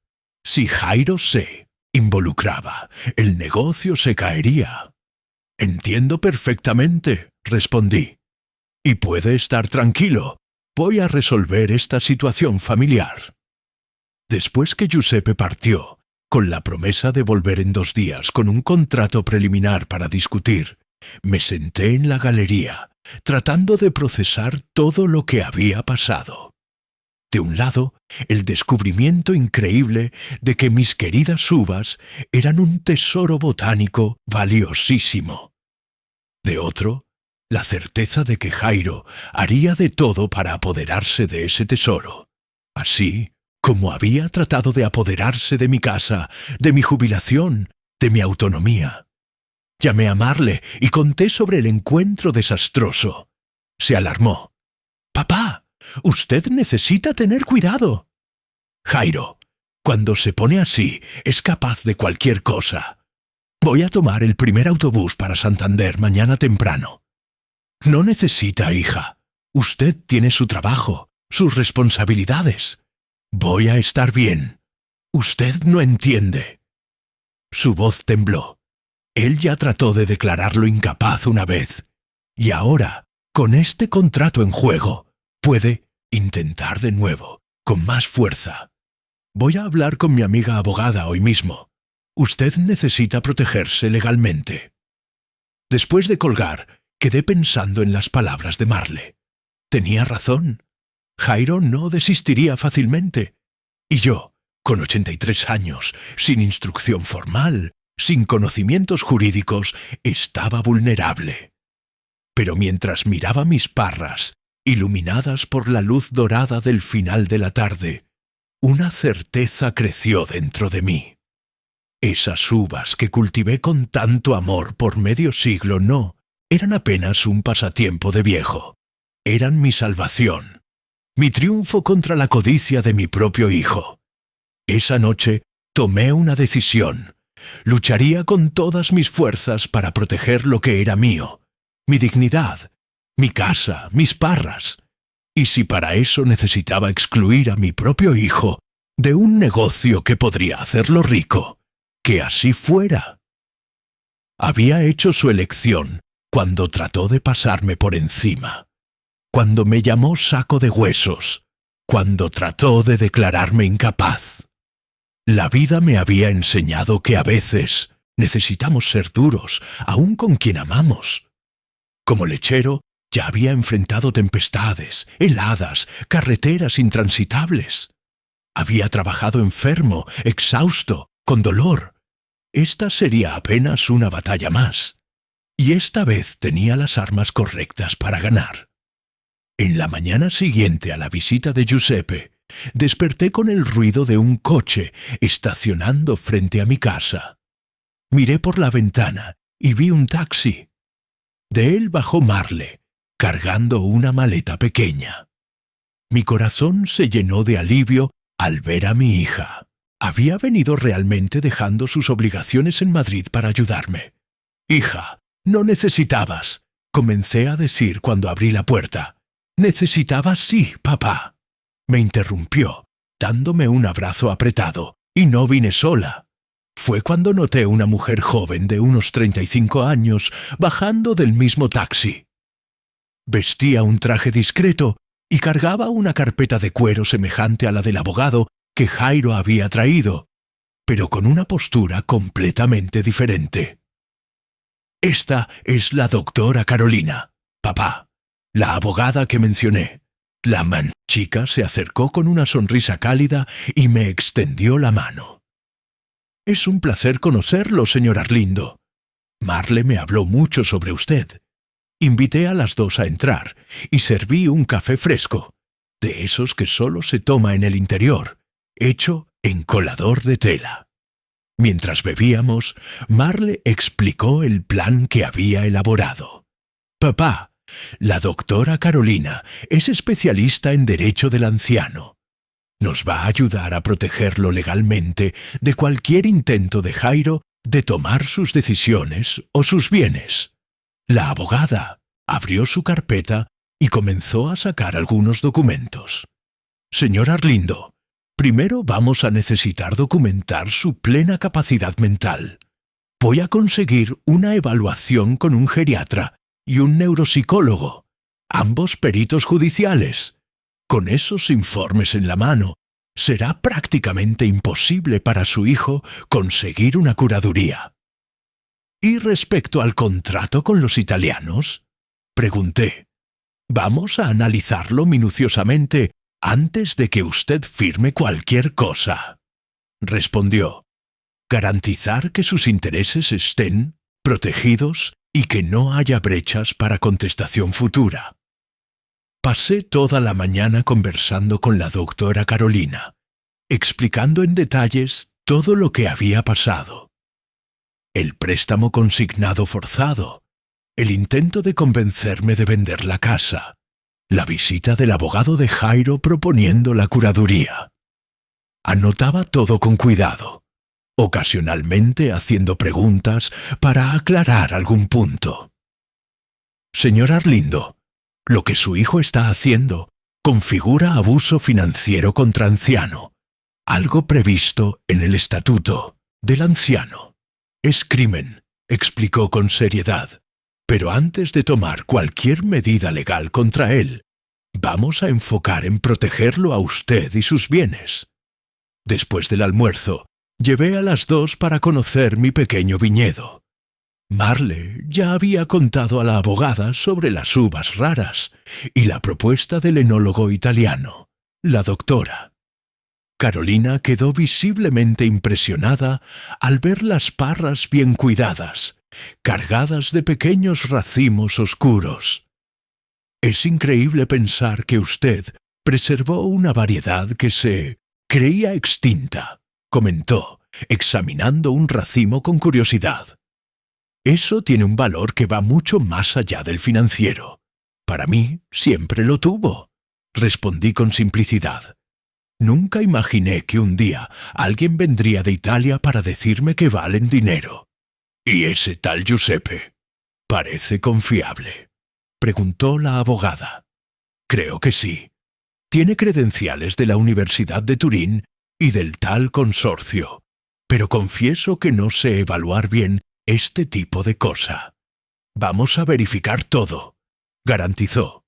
Si Jairo se involucraba, el negocio se caería. «Entiendo perfectamente», respondí. «Y puede estar tranquilo. Voy a resolver esta situación familiar». Después que Giuseppe partió, con la promesa de volver en 2 días con un contrato preliminar para discutir, me senté en la galería, tratando de procesar todo lo que había pasado. De un lado, el descubrimiento increíble de que mis queridas uvas eran un tesoro botánico valiosísimo. De otro, la certeza de que Jairo haría de todo para apoderarse de ese tesoro, así como había tratado de apoderarse de mi casa, de mi jubilación, de mi autonomía. Llamé a Marle y conté sobre el encuentro desastroso. Se alarmó. «Papá, usted necesita tener cuidado». «Jairo, cuando se pone así, es capaz de cualquier cosa. Voy a tomar el primer autobús para Santander mañana temprano». «No necesita, hija. Usted tiene su trabajo, sus responsabilidades. Voy a estar bien. Usted no entiende». Su voz tembló. Él ya trató de declararlo incapaz una vez. Y ahora, con este contrato en juego, puede intentar de nuevo, con más fuerza. «Voy a hablar con mi amiga abogada hoy mismo. Usted necesita protegerse legalmente». Después de colgar, quedé pensando en las palabras de Marle. Tenía razón. Jairo no desistiría fácilmente. Y yo, con 83 años, sin instrucción formal, sin conocimientos jurídicos, estaba vulnerable. Pero mientras miraba mis parras, iluminadas por la luz dorada del final de la tarde, una certeza creció dentro de mí. Esas uvas que cultivé con tanto amor por medio siglo no eran apenas un pasatiempo de viejo. Eran mi salvación, mi triunfo contra la codicia de mi propio hijo. Esa noche tomé una decisión. Lucharía con todas mis fuerzas para proteger lo que era mío, mi dignidad, mi casa, mis parras. Y si para eso necesitaba excluir a mi propio hijo de un negocio que podría hacerlo rico, que así fuera. Había hecho su elección cuando trató de pasarme por encima, cuando me llamó saco de huesos, cuando trató de declararme incapaz. La vida me había enseñado que a veces necesitamos ser duros, aun con quien amamos. Como lechero, ya había enfrentado tempestades, heladas, carreteras intransitables. Había trabajado enfermo, exhausto, con dolor. Esta sería apenas una batalla más. Y esta vez tenía las armas correctas para ganar. En la mañana siguiente a la visita de Giuseppe, desperté con el ruido de un coche estacionando frente a mi casa. Miré por la ventana y vi un taxi. De él bajó Marle, cargando una maleta pequeña. Mi corazón se llenó de alivio al ver a mi hija. Había venido realmente dejando sus obligaciones en Madrid para ayudarme. «Hija, no necesitabas», comencé a decir cuando abrí la puerta. «Necesitabas sí, papá». Me interrumpió, dándome un abrazo apretado, y no vine sola. Fue cuando noté una mujer joven de unos 35 años bajando del mismo taxi. Vestía un traje discreto y cargaba una carpeta de cuero semejante a la del abogado que Jairo había traído, pero con una postura completamente diferente. «Esta es la doctora Carolina, papá, la abogada que mencioné». La chica se acercó con una sonrisa cálida y me extendió la mano. «Es un placer conocerlo, señor Arlindo. Marle me habló mucho sobre usted». Invité a las dos a entrar y serví un café fresco, de esos que solo se toma en el interior, hecho en colador de tela. Mientras bebíamos, Marle explicó el plan que había elaborado. «Papá, la doctora Carolina es especialista en derecho del anciano. Nos va a ayudar a protegerlo legalmente de cualquier intento de Jairo de tomar sus decisiones o sus bienes». La abogada abrió su carpeta y comenzó a sacar algunos documentos. «Señor Arlindo, primero vamos a necesitar documentar su plena capacidad mental. Voy a conseguir una evaluación con un geriatra y un neuropsicólogo, ambos peritos judiciales. Con esos informes en la mano, será prácticamente imposible para su hijo conseguir una curaduría». «¿Y respecto al contrato con los italianos?», pregunté. «Vamos a analizarlo minuciosamente antes de que usted firme cualquier cosa», respondió. «Garantizar que sus intereses estén protegidos y que no haya brechas para contestación futura». Pasé toda la mañana conversando con la doctora Carolina, explicando en detalles todo lo que había pasado. El préstamo consignado forzado, el intento de convencerme de vender la casa, la visita del abogado de Jairo proponiendo la curaduría. Anotaba todo con cuidado, ocasionalmente haciendo preguntas para aclarar algún punto. «Señor Arlindo, lo que su hijo está haciendo configura abuso financiero contra anciano, algo previsto en el estatuto del anciano. Es crimen», explicó con seriedad, «pero antes de tomar cualquier medida legal contra él, vamos a enfocar en protegerlo a usted y sus bienes». Después del almuerzo, llevé a las dos para conocer mi pequeño viñedo. Marle ya había contado a la abogada sobre las uvas raras y la propuesta del enólogo italiano, la doctora. Carolina quedó visiblemente impresionada al ver las parras bien cuidadas, cargadas de pequeños racimos oscuros. «Es increíble pensar que usted preservó una variedad que se creía extinta», comentó, examinando un racimo con curiosidad. «Eso tiene un valor que va mucho más allá del financiero. Para mí siempre lo tuvo», respondí con simplicidad. «Nunca imaginé que un día alguien vendría de Italia para decirme que valen dinero». «¿Y ese tal Giuseppe? ¿Parece confiable?», preguntó la abogada. «Creo que sí. Tiene credenciales de la Universidad de Turín y del tal consorcio, pero confieso que no sé evaluar bien este tipo de cosa. Vamos a verificar todo», garantizó.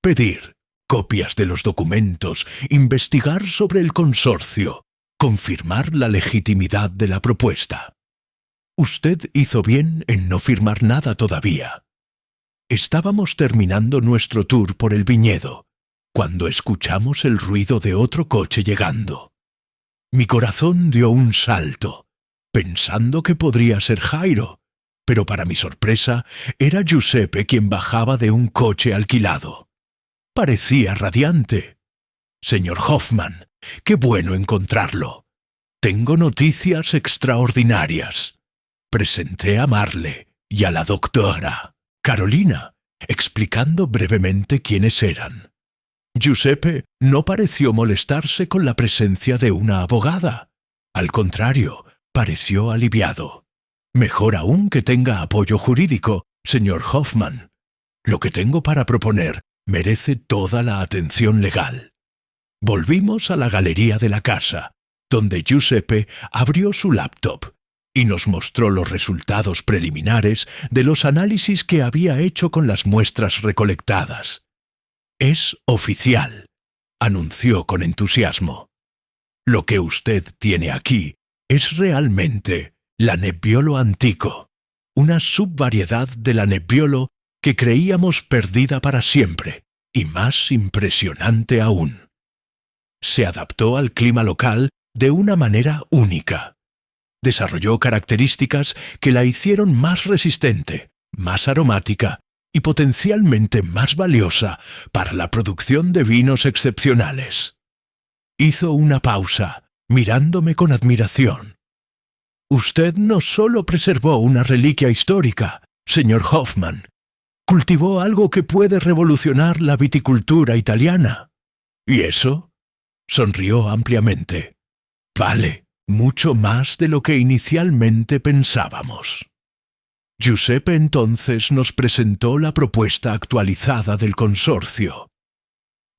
«Pedir copias de los documentos, investigar sobre el consorcio, confirmar la legitimidad de la propuesta. Usted hizo bien en no firmar nada todavía». Estábamos terminando nuestro tour por el viñedo, cuando escuchamos el ruido de otro coche llegando. Mi corazón dio un salto, pensando que podría ser Jairo, pero para mi sorpresa era Giuseppe quien bajaba de un coche alquilado. Parecía radiante. Señor Hoffman, qué bueno encontrarlo. Tengo noticias extraordinarias. Presenté a Marle y a la doctora Carolina, explicando brevemente quiénes eran. Giuseppe no pareció molestarse con la presencia de una abogada. Al contrario, pareció aliviado. Mejor aún que tenga apoyo jurídico, señor Hoffman. Lo que tengo para proponer merece toda la atención legal. Volvimos a la galería de la casa, donde Giuseppe abrió su laptop y nos mostró los resultados preliminares de los análisis que había hecho con las muestras recolectadas. «Es oficial», anunció con entusiasmo. «Lo que usted tiene aquí es realmente la Nebbiolo antico, una subvariedad de la Nebbiolo que creíamos perdida para siempre, y más impresionante aún. Se adaptó al clima local de una manera única. Desarrolló características que la hicieron más resistente, más aromática y potencialmente más valiosa para la producción de vinos excepcionales». Hizo una pausa, mirándome con admiración. «Usted no solo preservó una reliquia histórica, señor Hoffman, cultivó algo que puede revolucionar la viticultura italiana. ¿Y eso?», sonrió ampliamente. «Vale mucho más de lo que inicialmente pensábamos». Giuseppe entonces nos presentó la propuesta actualizada del consorcio.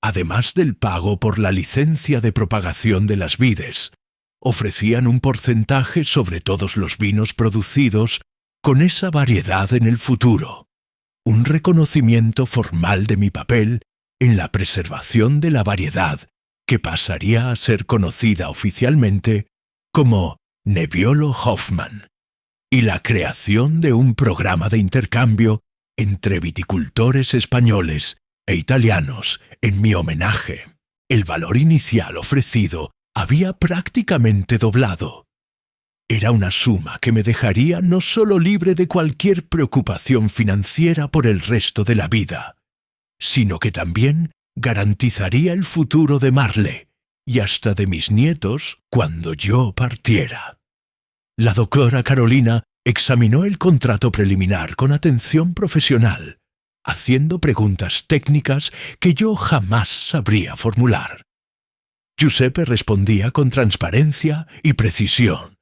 Además del pago por la licencia de propagación de las vides, ofrecían un porcentaje sobre todos los vinos producidos con esa variedad en el futuro, un reconocimiento formal de mi papel en la preservación de la variedad que pasaría a ser conocida oficialmente como Nebbiolo Hoffman, y la creación de un programa de intercambio entre viticultores españoles e italianos en mi homenaje. El valor inicial ofrecido había prácticamente doblado. Era una suma que me dejaría no solo libre de cualquier preocupación financiera por el resto de la vida, sino que también garantizaría el futuro de Marle y hasta de mis nietos cuando yo partiera. La doctora Carolina examinó el contrato preliminar con atención profesional, haciendo preguntas técnicas que yo jamás sabría formular. Giuseppe respondía con transparencia y precisión.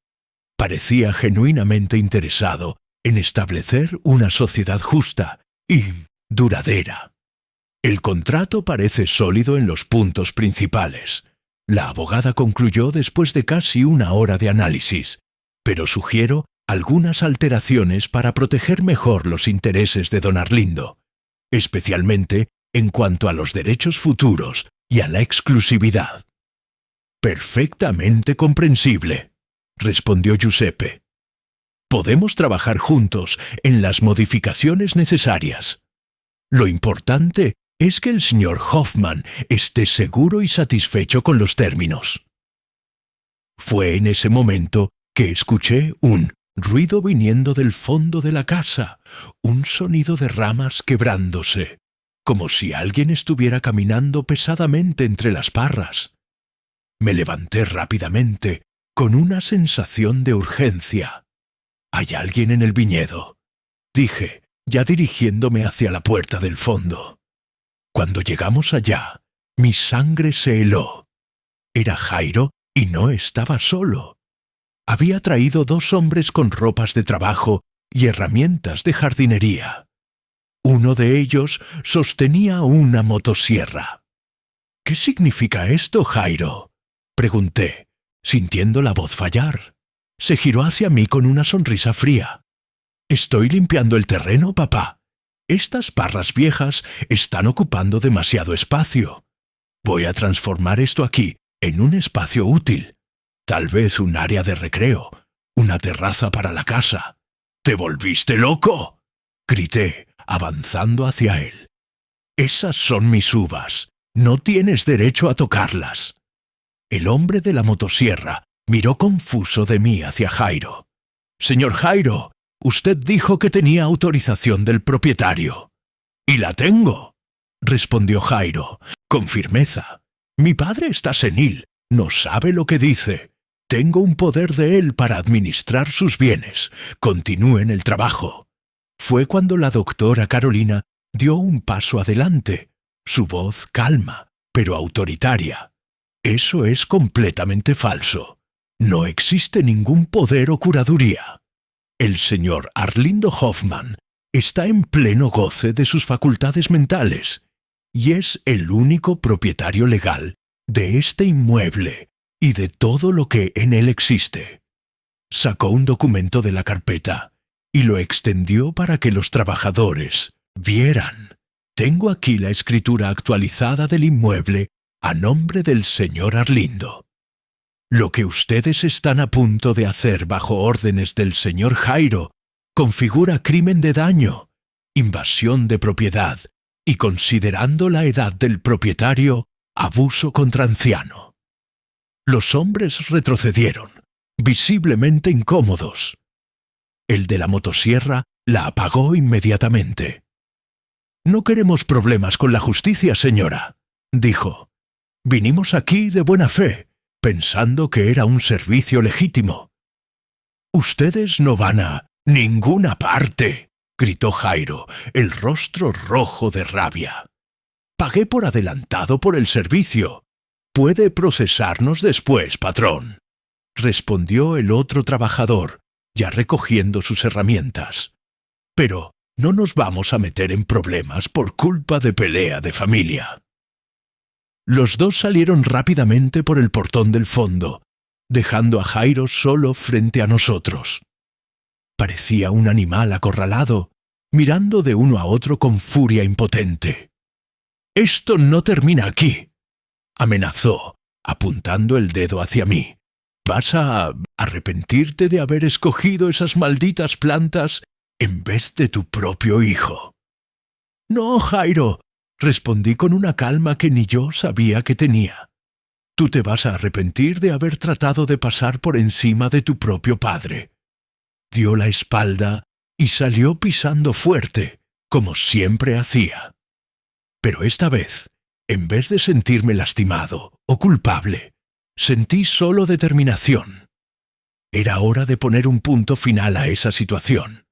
Parecía genuinamente interesado en establecer una sociedad justa y duradera. El contrato parece sólido en los puntos principales. La abogada concluyó después de casi una hora de análisis, pero sugiero algunas alteraciones para proteger mejor los intereses de don Arlindo, especialmente en cuanto a los derechos futuros y a la exclusividad. «Perfectamente comprensible», respondió Giuseppe. «Podemos trabajar juntos en las modificaciones necesarias. Lo importante es que el señor Hoffman esté seguro y satisfecho con los términos». Fue en ese momento que escuché un ruido viniendo del fondo de la casa, un sonido de ramas quebrándose, como si alguien estuviera caminando pesadamente entre las parras. Me levanté rápidamente, con una sensación de urgencia. «¿Hay alguien en el viñedo?», dije, ya dirigiéndome hacia la puerta del fondo. Cuando llegamos allá, mi sangre se heló. Era Jairo y no estaba solo. Había traído 2 hombres con ropas de trabajo y herramientas de jardinería. Uno de ellos sostenía una motosierra. «¿Qué significa esto, Jairo?», pregunté, sintiendo la voz fallar. Se giró hacia mí con una sonrisa fría. «Estoy limpiando el terreno, papá. Estas parras viejas están ocupando demasiado espacio. Voy a transformar esto aquí en un espacio útil. Tal vez un área de recreo, una terraza para la casa». «¿Te volviste loco?», grité, avanzando hacia él. «Esas son mis uvas. No tienes derecho a tocarlas». El hombre de la motosierra miró confuso de mí hacia Jairo. «Señor Jairo, usted dijo que tenía autorización del propietario». «Y la tengo», respondió Jairo, con firmeza. Mi padre está senil, no sabe lo que dice. Tengo un poder de él para administrar sus bienes. Continúen el trabajo. Fue cuando la doctora Carolina dio un paso adelante, su voz calma, pero autoritaria. Eso es completamente falso. No existe ningún poder o curaduría. El señor Arlindo Hoffman está en pleno goce de sus facultades mentales y es el único propietario legal de este inmueble y de todo lo que en él existe. Sacó un documento de la carpeta y lo extendió para que los trabajadores vieran. Tengo aquí la escritura actualizada del inmueble a nombre del señor Arlindo. Lo que ustedes están a punto de hacer bajo órdenes del señor Jairo configura crimen de daño, invasión de propiedad y, considerando la edad del propietario, abuso contra anciano. Los hombres retrocedieron, visiblemente incómodos. El de la motosierra la apagó inmediatamente. «No queremos problemas con la justicia, señora», dijo. «Vinimos aquí de buena fe, pensando que era un servicio legítimo». «Ustedes no van a ninguna parte», gritó Jairo, el rostro rojo de rabia. «Pagué por adelantado por el servicio. Puede procesarnos después, patrón», respondió el otro trabajador, ya recogiendo sus herramientas. «Pero no nos vamos a meter en problemas por culpa de pelea de familia». Los dos salieron rápidamente por el portón del fondo, dejando a Jairo solo frente a nosotros. Parecía un animal acorralado, mirando de uno a otro con furia impotente. «Esto no termina aquí», amenazó, apuntando el dedo hacia mí. «Vas a arrepentirte de haber escogido esas malditas plantas en vez de tu propio hijo». «No, Jairo», respondí con una calma que ni yo sabía que tenía. «Tú te vas a arrepentir de haber tratado de pasar por encima de tu propio padre». Dio la espalda y salió pisando fuerte, como siempre hacía. Pero esta vez, en vez de sentirme lastimado o culpable, sentí solo determinación. Era hora de poner un punto final a esa situación.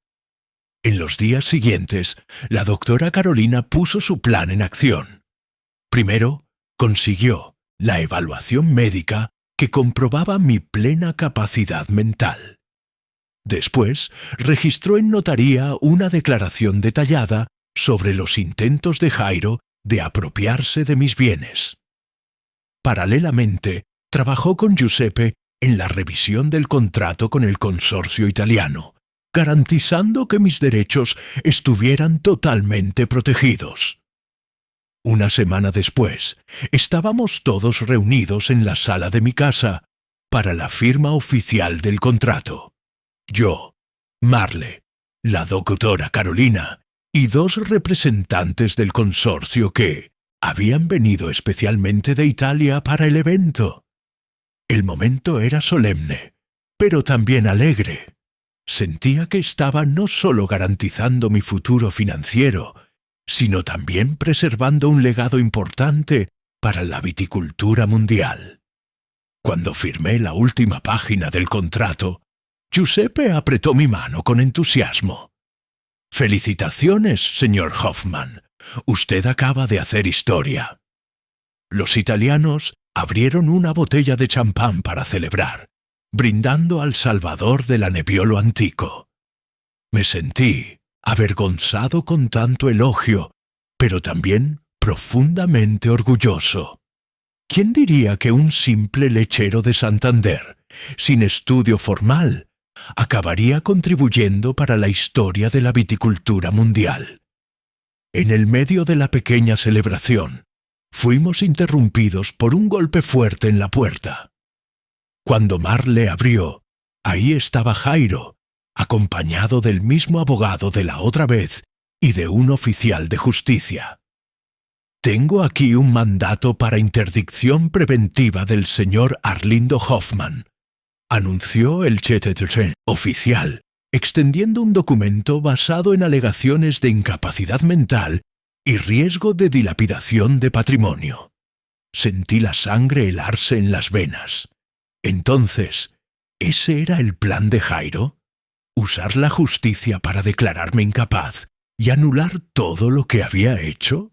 En los días siguientes, la doctora Carolina puso su plan en acción. Primero, consiguió la evaluación médica que comprobaba mi plena capacidad mental. Después, registró en notaría una declaración detallada sobre los intentos de Jairo de apropiarse de mis bienes. Paralelamente, trabajó con Giuseppe en la revisión del contrato con el consorcio italiano, garantizando que mis derechos estuvieran totalmente protegidos. Una semana después, estábamos todos reunidos en la sala de mi casa para la firma oficial del contrato. Yo, Marle, la doctora Carolina y dos representantes del consorcio que habían venido especialmente de Italia para el evento. El momento era solemne, pero también alegre. Sentía que estaba no solo garantizando mi futuro financiero, sino también preservando un legado importante para la viticultura mundial. Cuando firmé la última página del contrato, Giuseppe apretó mi mano con entusiasmo. «Felicitaciones, señor Hoffman. Usted acaba de hacer historia». Los italianos abrieron una botella de champán para celebrar, brindando al salvador de la Nebbiolo Antico. Me sentí avergonzado con tanto elogio, pero también profundamente orgulloso. ¿Quién diría que un simple lechero de Santander, sin estudio formal, acabaría contribuyendo para la historia de la viticultura mundial? En el medio de la pequeña celebración, fuimos interrumpidos por un golpe fuerte en la puerta. Cuando Marle abrió, ahí estaba Jairo, acompañado del mismo abogado de la otra vez y de un oficial de justicia. «Tengo aquí un mandato para interdicción preventiva del señor Arlindo Hoffman», anunció el chef oficial, extendiendo un documento basado en alegaciones de incapacidad mental y riesgo de dilapidación de patrimonio. Sentí la sangre helarse en las venas. Entonces, ¿ese era el plan de Jairo? ¿Usar la justicia para declararme incapaz y anular todo lo que había hecho?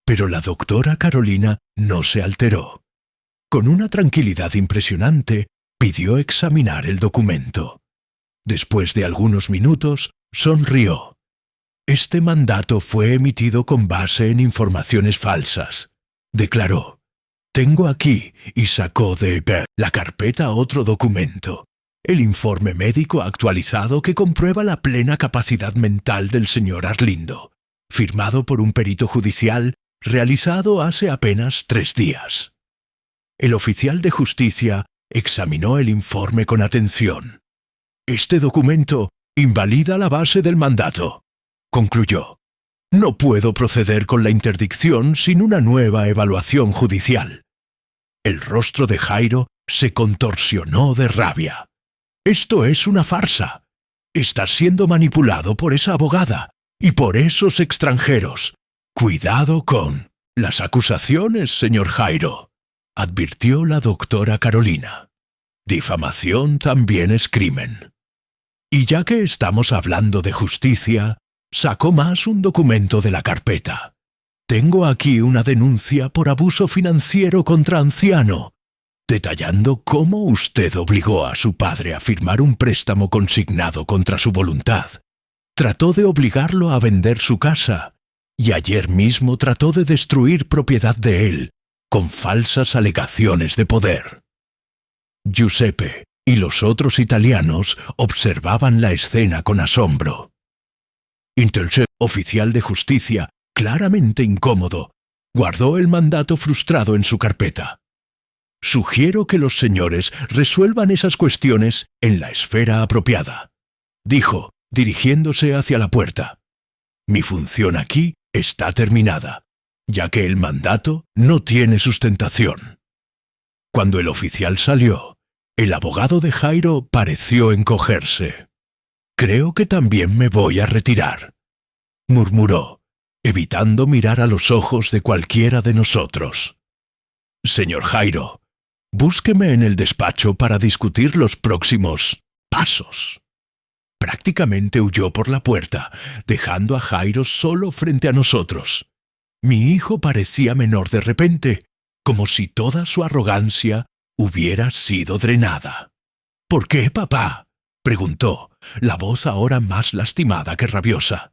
Pero la doctora Carolina no se alteró. Con una tranquilidad impresionante, pidió examinar el documento. Después de algunos minutos, sonrió. Este mandato fue emitido con base en informaciones falsas, declaró. Tengo aquí, y sacó de la carpeta otro documento, el informe médico actualizado que comprueba la plena capacidad mental del señor Arlindo, firmado por un perito judicial realizado hace apenas 3 días. El oficial de justicia examinó el informe con atención. Este documento invalida la base del mandato, concluyó. No puedo proceder con la interdicción sin una nueva evaluación judicial. El rostro de Jairo se contorsionó de rabia. Esto es una farsa. Estás siendo manipulado por esa abogada y por esos extranjeros. Cuidado con las acusaciones, señor Jairo, advirtió la doctora Carolina. Difamación también es crimen. Y ya que estamos hablando de justicia, sacó más un documento de la carpeta. Tengo aquí una denuncia por abuso financiero contra anciano, detallando cómo usted obligó a su padre a firmar un préstamo consignado contra su voluntad. Trató de obligarlo a vender su casa, y ayer mismo trató de destruir propiedad de él, con falsas alegaciones de poder. Giuseppe y los otros italianos observaban la escena con asombro. Intelche, oficial de justicia, claramente incómodo, guardó el mandato frustrado en su carpeta. Sugiero que los señores resuelvan esas cuestiones en la esfera apropiada, dijo, dirigiéndose hacia la puerta. Mi función aquí está terminada, ya que el mandato no tiene sustentación. Cuando el oficial salió, el abogado de Jairo pareció encogerse. Creo que también me voy a retirar, murmuró, evitando mirar a los ojos de cualquiera de nosotros. Señor Jairo, búsqueme en el despacho para discutir los próximos pasos. Prácticamente huyó por la puerta, dejando a Jairo solo frente a nosotros. Mi hijo parecía menor de repente, como si toda su arrogancia hubiera sido drenada. ¿Por qué, papá?, preguntó, la voz ahora más lastimada que rabiosa.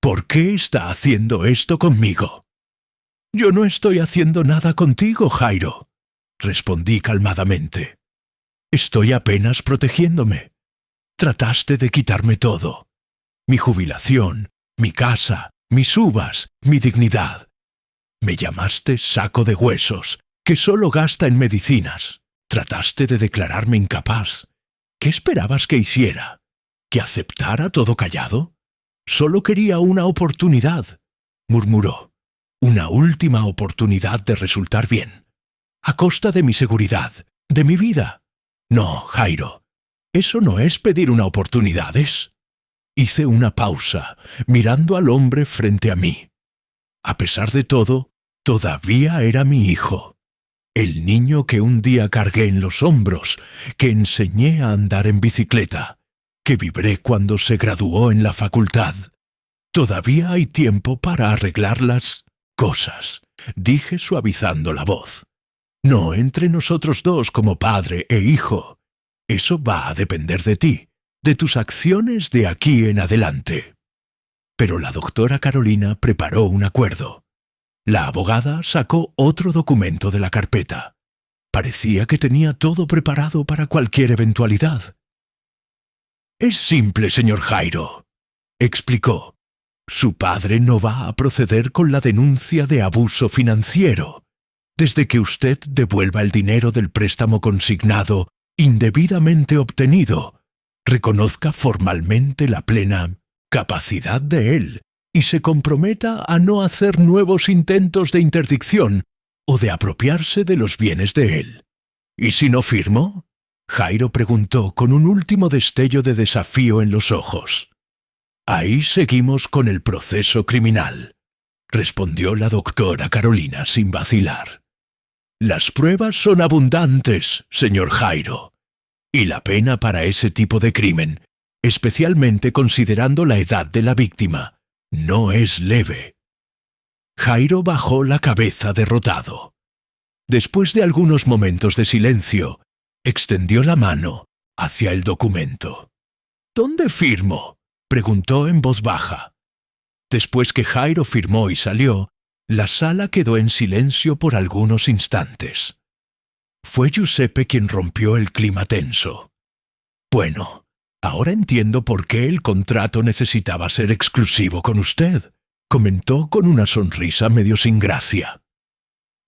¿Por qué está haciendo esto conmigo? Yo no estoy haciendo nada contigo, Jairo, respondí calmadamente. Estoy apenas protegiéndome. Trataste de quitarme todo. Mi jubilación, mi casa, mis uvas, mi dignidad. Me llamaste saco de huesos, que solo gasta en medicinas. Trataste de declararme incapaz. ¿Qué esperabas que hiciera? ¿Que aceptara todo callado? Solo quería una oportunidad, murmuró. Una última oportunidad de resultar bien. A costa de mi seguridad, de mi vida. No, Jairo, eso no es pedir una oportunidad, ¿es? Hice una pausa, mirando al hombre frente a mí. A pesar de todo, todavía era mi hijo. El niño que un día cargué en los hombros, que enseñé a andar en bicicleta, que vibré cuando se graduó en la facultad. Todavía hay tiempo para arreglar las cosas, dije suavizando la voz. No entre nosotros dos como padre e hijo. Eso va a depender de ti, de tus acciones de aquí en adelante. Pero la doctora Carolina preparó un acuerdo. La abogada sacó otro documento de la carpeta. Parecía que tenía todo preparado para cualquier eventualidad. Es simple, señor Jairo, explicó. Su padre no va a proceder con la denuncia de abuso financiero, desde que usted devuelva el dinero del préstamo consignado indebidamente obtenido, reconozca formalmente la plena capacidad de él y se comprometa a no hacer nuevos intentos de interdicción o de apropiarse de los bienes de él. ¿Y si no firmo?, Jairo preguntó con un último destello de desafío en los ojos. Ahí seguimos con el proceso criminal, respondió la doctora Carolina sin vacilar. Las pruebas son abundantes, señor Jairo, y la pena para ese tipo de crimen, especialmente considerando la edad de la víctima, no es leve. Jairo bajó la cabeza derrotado. Después de algunos momentos de silencio, extendió la mano hacia el documento. ¿Dónde firmo?, preguntó en voz baja. Después que Jairo firmó y salió, la sala quedó en silencio por algunos instantes. Fue Giuseppe quien rompió el clima tenso. Bueno, ahora entiendo por qué el contrato necesitaba ser exclusivo con usted, comentó con una sonrisa medio sin gracia.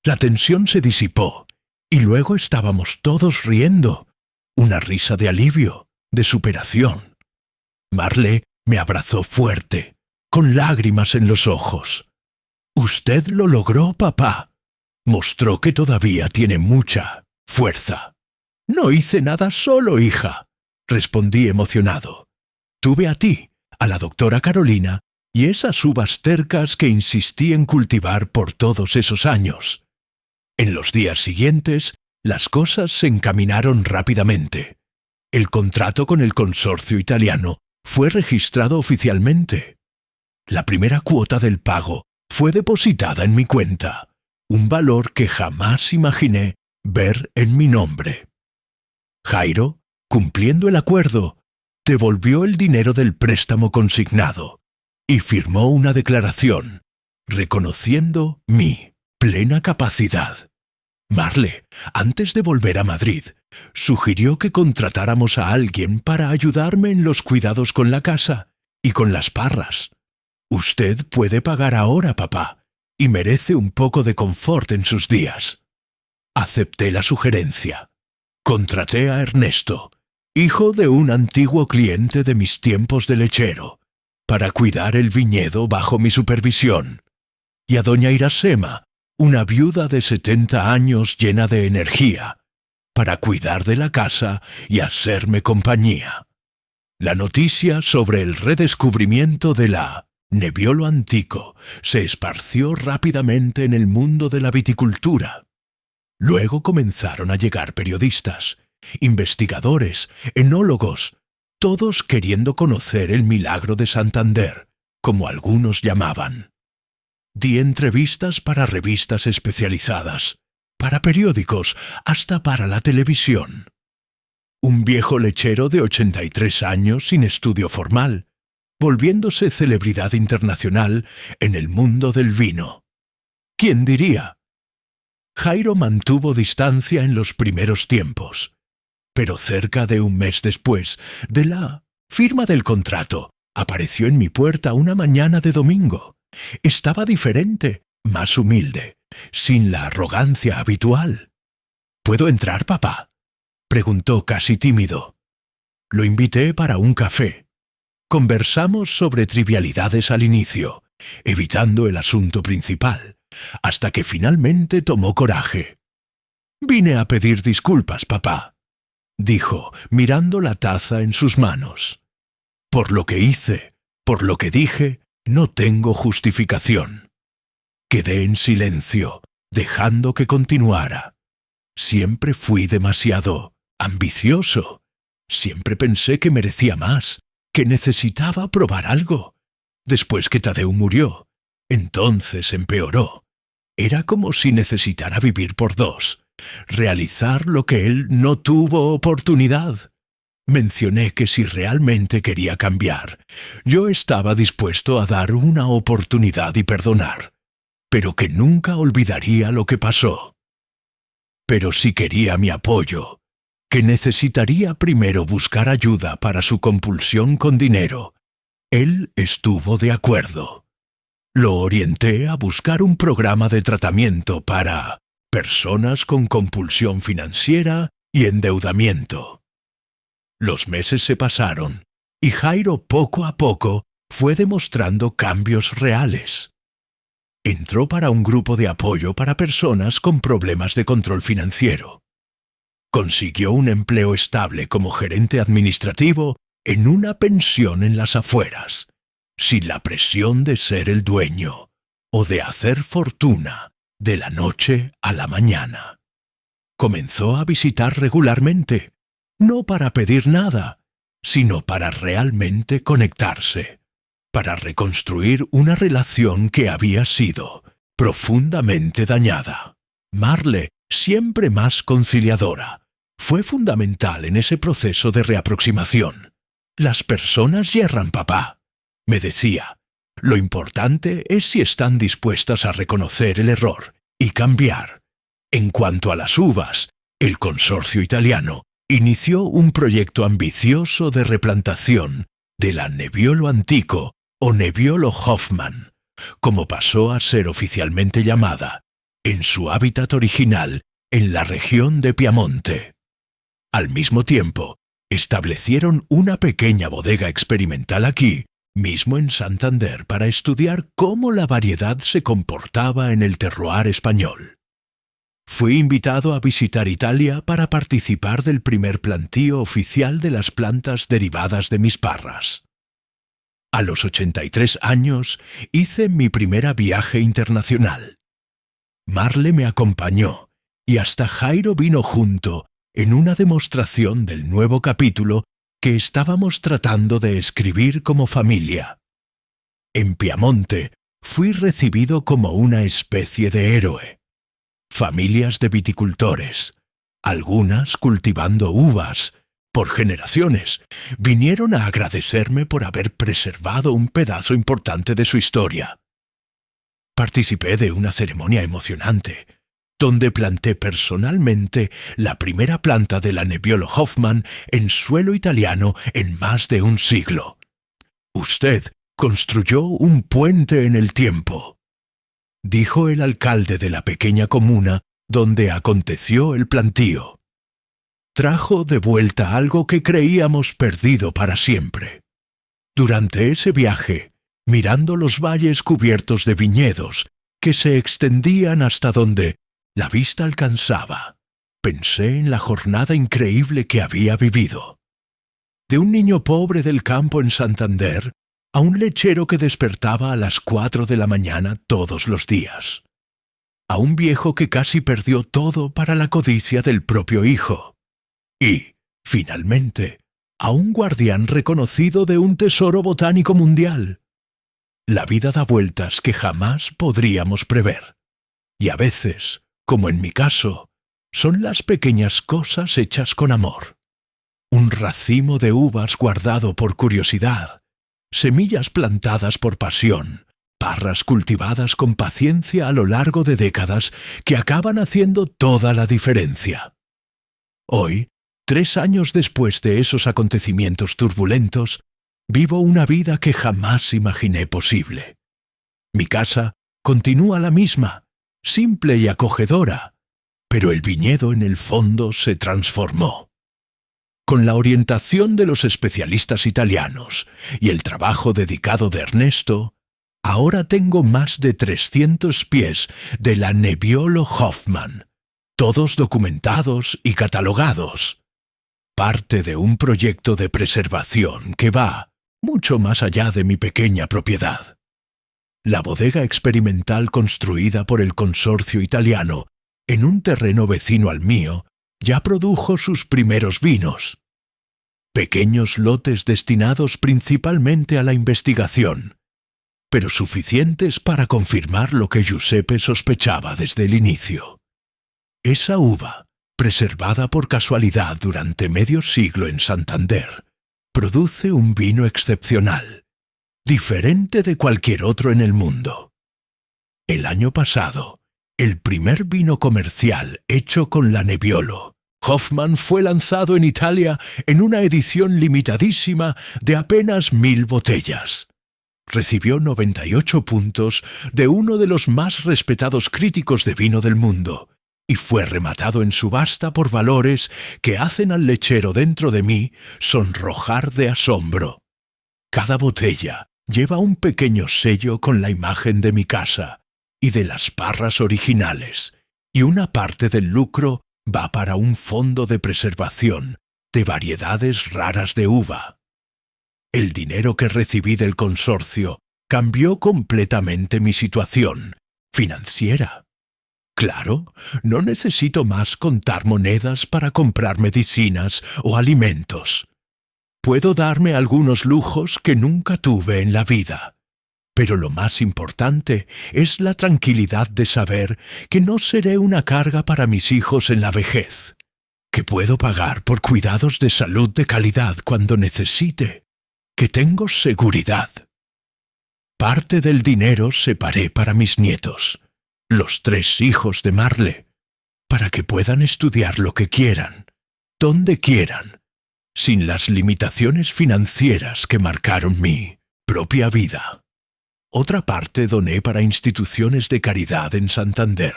La tensión se disipó, y luego estábamos todos riendo, una risa de alivio, de superación. Marley me abrazó fuerte, con lágrimas en los ojos. «Usted lo logró, papá. Mostró que todavía tiene mucha fuerza». «No hice nada solo, hija», respondí emocionado. «Tuve a ti, a la doctora Carolina, y esas uvas tercas que insistí en cultivar por todos esos años». En los días siguientes, las cosas se encaminaron rápidamente. El contrato con el consorcio italiano fue registrado oficialmente. La primera cuota del pago fue depositada en mi cuenta, un valor que jamás imaginé ver en mi nombre. Jairo, cumpliendo el acuerdo, devolvió el dinero del préstamo consignado y firmó una declaración, reconociendo mi plena capacidad. Marley, antes de volver a Madrid, sugirió que contratáramos a alguien para ayudarme en los cuidados con la casa y con las parras. Usted puede pagar ahora, papá, y merece un poco de confort en sus días. Acepté la sugerencia. Contraté a Ernesto, hijo de un antiguo cliente de mis tiempos de lechero, para cuidar el viñedo bajo mi supervisión, y a doña Irasema, una viuda de 70 años llena de energía, para cuidar de la casa y hacerme compañía. La noticia sobre el redescubrimiento de la Nebbiolo Antico se esparció rápidamente en el mundo de la viticultura. Luego comenzaron a llegar periodistas, investigadores, enólogos, todos queriendo conocer el milagro de Santander, como algunos llamaban. Di entrevistas para revistas especializadas, para periódicos, hasta para la televisión. Un viejo lechero de 83 años sin estudio formal, volviéndose celebridad internacional en el mundo del vino. ¿Quién diría? Jairo mantuvo distancia en los primeros tiempos, pero cerca de un mes después de la firma del contrato, apareció en mi puerta una mañana de domingo. Estaba diferente, más humilde, sin la arrogancia habitual. «¿Puedo entrar, papá?», preguntó casi tímido. Lo invité para un café. Conversamos sobre trivialidades al inicio, evitando el asunto principal, hasta que finalmente tomó coraje. «Vine a pedir disculpas, papá», dijo, mirando la taza en sus manos. «Por lo que hice, por lo que dije, no tengo justificación». Quedé en silencio, dejando que continuara. Siempre fui demasiado ambicioso. Siempre pensé que merecía más, que necesitaba probar algo. Después que Tadeu murió, entonces empeoró. Era como si necesitara vivir por dos, realizar lo que él no tuvo oportunidad. Mencioné que si realmente quería cambiar, yo estaba dispuesto a dar una oportunidad y perdonar, pero que nunca olvidaría lo que pasó. Pero si quería mi apoyo, que necesitaría primero buscar ayuda para su compulsión con dinero, él estuvo de acuerdo. Lo orienté a buscar un programa de tratamiento para personas con compulsión financiera y endeudamiento. Los meses se pasaron, y Jairo poco a poco fue demostrando cambios reales. Entró para un grupo de apoyo para personas con problemas de control financiero. Consiguió un empleo estable como gerente administrativo en una pensión en las afueras, sin la presión de ser el dueño o de hacer fortuna de la noche a la mañana. comenzó a visitar regularmente, no para pedir nada, sino para realmente conectarse, para reconstruir una relación que había sido profundamente dañada. Marle, siempre más conciliadora, fue fundamental en ese proceso de reaproximación. Las personas yerran, papá, me decía. Lo importante es si están dispuestas a reconocer el error y cambiar. En cuanto a las uvas, el consorcio italiano inició un proyecto ambicioso de replantación de la Nebbiolo Antico o Nebbiolo Hoffmann, como pasó a ser oficialmente llamada, en su hábitat original en la región de Piamonte. Al mismo tiempo, establecieron una pequeña bodega experimental aquí, mismo en Santander, para estudiar cómo la variedad se comportaba en el terroir español. Fui invitado a visitar Italia para participar del primer plantío oficial de las plantas derivadas de mis parras. A los 83 años hice mi primera viaje internacional. Marle me acompañó y hasta Jairo vino junto en una demostración del nuevo capítulo que estábamos tratando de escribir como familia. En Piamonte fui recibido como una especie de héroe. Familias de viticultores, algunas cultivando uvas, por generaciones, vinieron a agradecerme por haber preservado un pedazo importante de su historia. Participé de una ceremonia emocionante, donde planté personalmente la primera planta de la Nebbiolo Hoffmann en suelo italiano en más de un siglo. Usted construyó un puente en el tiempo, dijo el alcalde de la pequeña comuna donde aconteció el plantío. Trajo de vuelta algo que creíamos perdido para siempre. Durante ese viaje, mirando los valles cubiertos de viñedos que se extendían hasta donde la vista alcanzaba, pensé en la jornada increíble que había vivido. De un niño pobre del campo en Santander a un lechero que despertaba a las 4 de la mañana todos los días. A un viejo que casi perdió todo para la codicia del propio hijo. Y, finalmente, a un guardián reconocido de un tesoro botánico mundial. La vida da vueltas que jamás podríamos prever. Y a veces, como en mi caso, son las pequeñas cosas hechas con amor. Un racimo de uvas guardado por curiosidad, semillas plantadas por pasión, parras cultivadas con paciencia a lo largo de décadas que acaban haciendo toda la diferencia. Hoy, 3 años después de esos acontecimientos turbulentos, vivo una vida que jamás imaginé posible. Mi casa continúa la misma, simple y acogedora, pero el viñedo en el fondo se transformó. Con la orientación de los especialistas italianos y el trabajo dedicado de Ernesto, ahora tengo más de 300 pies de la Nebbiolo Hoffmann, todos documentados y catalogados. Parte de un proyecto de preservación que va mucho más allá de mi pequeña propiedad. La bodega experimental construida por el consorcio italiano en un terreno vecino al mío ya produjo sus primeros vinos. Pequeños lotes destinados principalmente a la investigación, pero suficientes para confirmar lo que Giuseppe sospechaba desde el inicio. Esa uva, preservada por casualidad durante medio siglo en Santander, produce un vino excepcional, diferente de cualquier otro en el mundo. El año pasado, el primer vino comercial hecho con la Nebbiolo Hoffmann fue lanzado en Italia en una edición limitadísima de apenas 1000 botellas. Recibió 98 puntos de uno de los más respetados críticos de vino del mundo y fue rematado en subasta por valores que hacen al lechero dentro de mí sonrojar de asombro. Cada botella lleva un pequeño sello con la imagen de mi casa y de las parras originales, y una parte del lucro va para un fondo de preservación de variedades raras de uva. El dinero que recibí del consorcio cambió completamente mi situación financiera. Claro, no necesito más contar monedas para comprar medicinas o alimentos. Puedo darme algunos lujos que nunca tuve en la vida. Pero lo más importante es la tranquilidad de saber que no seré una carga para mis hijos en la vejez, que puedo pagar por cuidados de salud de calidad cuando necesite, que tengo seguridad. Parte del dinero separé para mis nietos, los 3 hijos de Marle, para que puedan estudiar lo que quieran, donde quieran, sin las limitaciones financieras que marcaron mi propia vida. Otra parte doné para instituciones de caridad en Santander,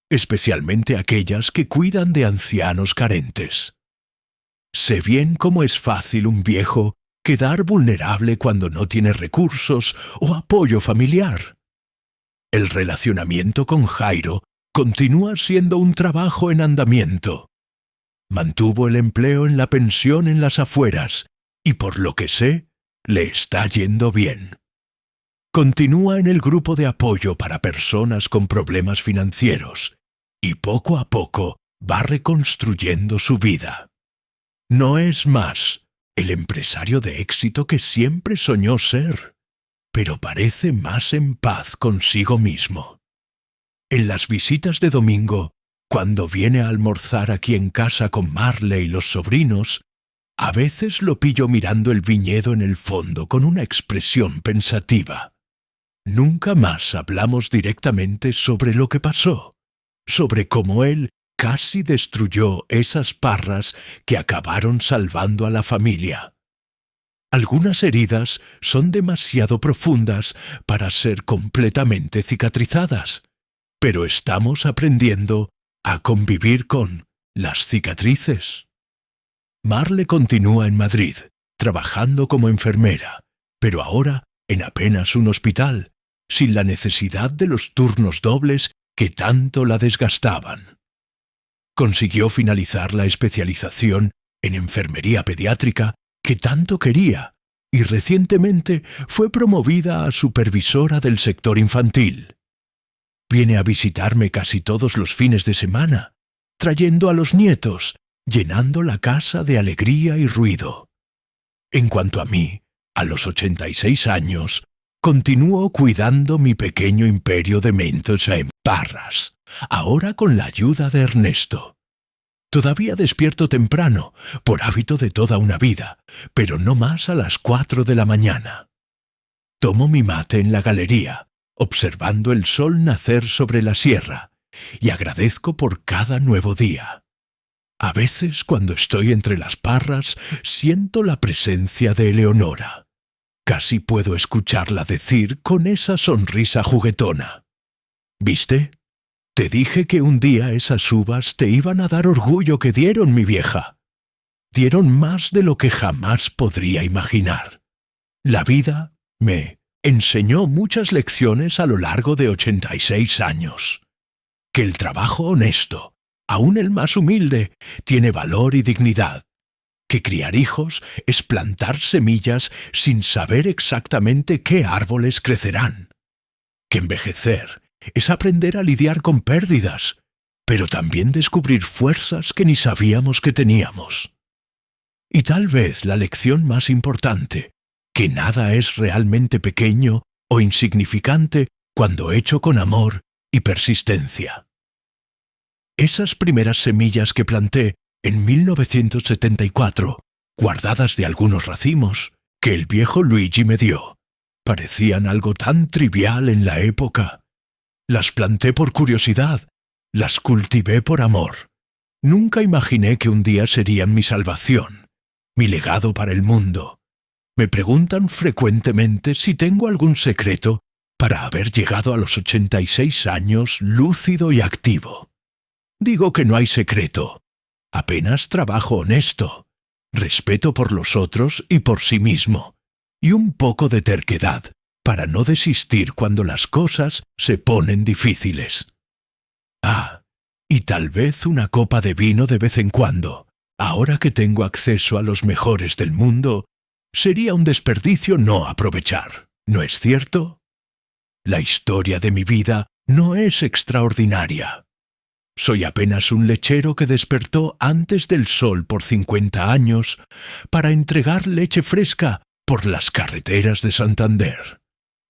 especialmente aquellas que cuidan de ancianos carentes. Sé bien cómo es fácil un viejo quedar vulnerable cuando no tiene recursos o apoyo familiar. El relacionamiento con Jairo continúa siendo un trabajo en andamiento. Mantuvo el empleo en la pensión en las afueras y por lo que sé, le está yendo bien. Continúa en el grupo de apoyo para personas con problemas financieros y poco a poco va reconstruyendo su vida. No es más el empresario de éxito que siempre soñó ser, pero parece más en paz consigo mismo. En las visitas de domingo, cuando viene a almorzar aquí en casa con Marle y los sobrinos, a veces lo pillo mirando el viñedo en el fondo con una expresión pensativa. Nunca más hablamos directamente sobre lo que pasó, sobre cómo él casi destruyó esas parras que acabaron salvando a la familia. Algunas heridas son demasiado profundas para ser completamente cicatrizadas, pero estamos aprendiendo a convivir con las cicatrices. Marle continúa en Madrid, trabajando como enfermera, pero ahora en apenas un hospital, sin la necesidad de los turnos dobles que tanto la desgastaban. Consiguió finalizar la especialización en enfermería pediátrica que tanto quería y recientemente fue promovida a supervisora del sector infantil. Viene a visitarme casi todos los fines de semana, trayendo a los nietos, llenando la casa de alegría y ruido. En cuanto a mí, a los 86 años, continúo cuidando mi pequeño imperio de mentos en Parras, ahora con la ayuda de Ernesto. Todavía despierto temprano, por hábito de toda una vida, pero no más a las 4 de la mañana. Tomo mi mate en la galería, observando el sol nacer sobre la sierra, y agradezco por cada nuevo día. A veces, cuando estoy entre las parras, siento la presencia de Eleonora. Casi puedo escucharla decir con esa sonrisa juguetona: ¿Viste? Te dije que un día esas uvas te iban a dar orgullo que dieron, mi vieja. Dieron más de lo que jamás podría imaginar. La vida me enseñó muchas lecciones a lo largo de 86 años. Que el trabajo honesto, aun el más humilde, tiene valor y dignidad. Que criar hijos es plantar semillas sin saber exactamente qué árboles crecerán. Que envejecer es aprender a lidiar con pérdidas, pero también descubrir fuerzas que ni sabíamos que teníamos. Y tal vez la lección más importante, que nada es realmente pequeño o insignificante cuando hecho con amor y persistencia. Esas primeras semillas que planté en 1974, guardadas de algunos racimos, que el viejo Luigi me dio, parecían algo tan trivial en la época. Las planté por curiosidad, las cultivé por amor. Nunca imaginé que un día serían mi salvación, mi legado para el mundo. Me preguntan frecuentemente si tengo algún secreto para haber llegado a los 86 años lúcido y activo. Digo que no hay secreto, apenas trabajo honesto, respeto por los otros y por sí mismo, y un poco de terquedad para no desistir cuando las cosas se ponen difíciles. Ah, y tal vez una copa de vino de vez en cuando, ahora que tengo acceso a los mejores del mundo, sería un desperdicio no aprovechar, ¿no es cierto? La historia de mi vida no es extraordinaria, Soy apenas un lechero que despertó antes del sol por 50 años para entregar leche fresca por las carreteras de Santander.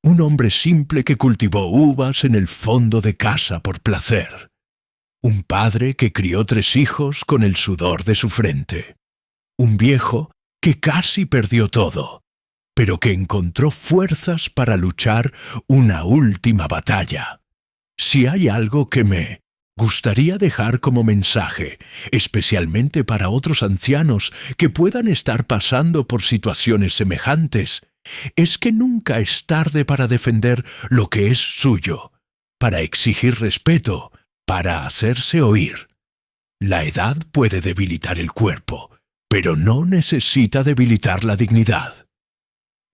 Un hombre simple que cultivó uvas en el fondo de casa por placer. Un padre que crió 3 hijos con el sudor de su frente. Un viejo que casi perdió todo, pero que encontró fuerzas para luchar una última batalla. Si hay algo que me gustaría dejar como mensaje, especialmente para otros ancianos que puedan estar pasando por situaciones semejantes, es que nunca es tarde para defender lo que es suyo, para exigir respeto, para hacerse oír. La edad puede debilitar el cuerpo, pero no necesita debilitar la dignidad.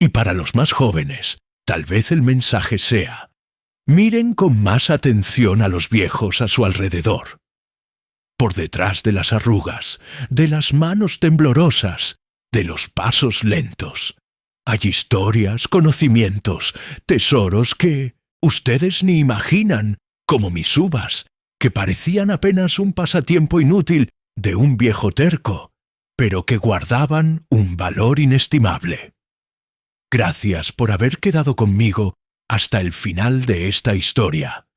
Y para los más jóvenes, tal vez el mensaje sea: miren con más atención a los viejos a su alrededor. Por detrás de las arrugas, de las manos temblorosas, de los pasos lentos, hay historias, conocimientos, tesoros que ustedes ni imaginan, como mis uvas, que parecían apenas un pasatiempo inútil de un viejo terco, pero que guardaban un valor inestimable. Gracias por haber quedado conmigo hasta el final de esta historia.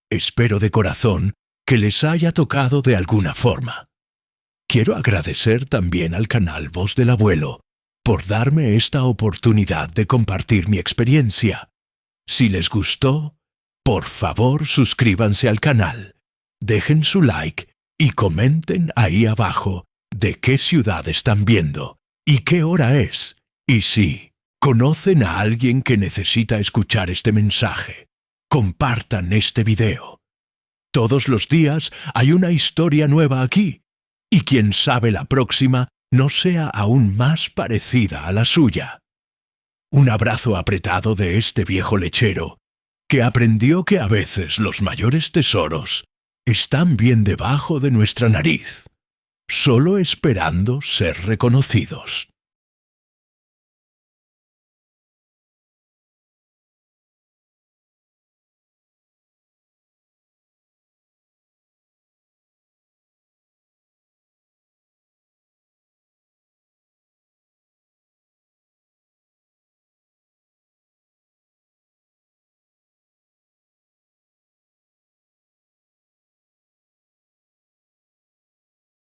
Espero de corazón que les haya tocado de alguna forma. Quiero agradecer también al canal Voz del Abuelo por darme esta oportunidad de compartir mi experiencia. Si les gustó, por favor suscríbanse al canal, dejen su like y comenten ahí abajo de qué ciudad están viendo y qué hora es. Y si conocen a alguien que necesita escuchar este mensaje, compartan este video. Todos los días hay una historia nueva aquí, y quién sabe la próxima no sea aún más parecida a la suya. Un abrazo apretado de este viejo lechero, que aprendió que a veces los mayores tesoros están bien debajo de nuestra nariz, solo esperando ser reconocidos.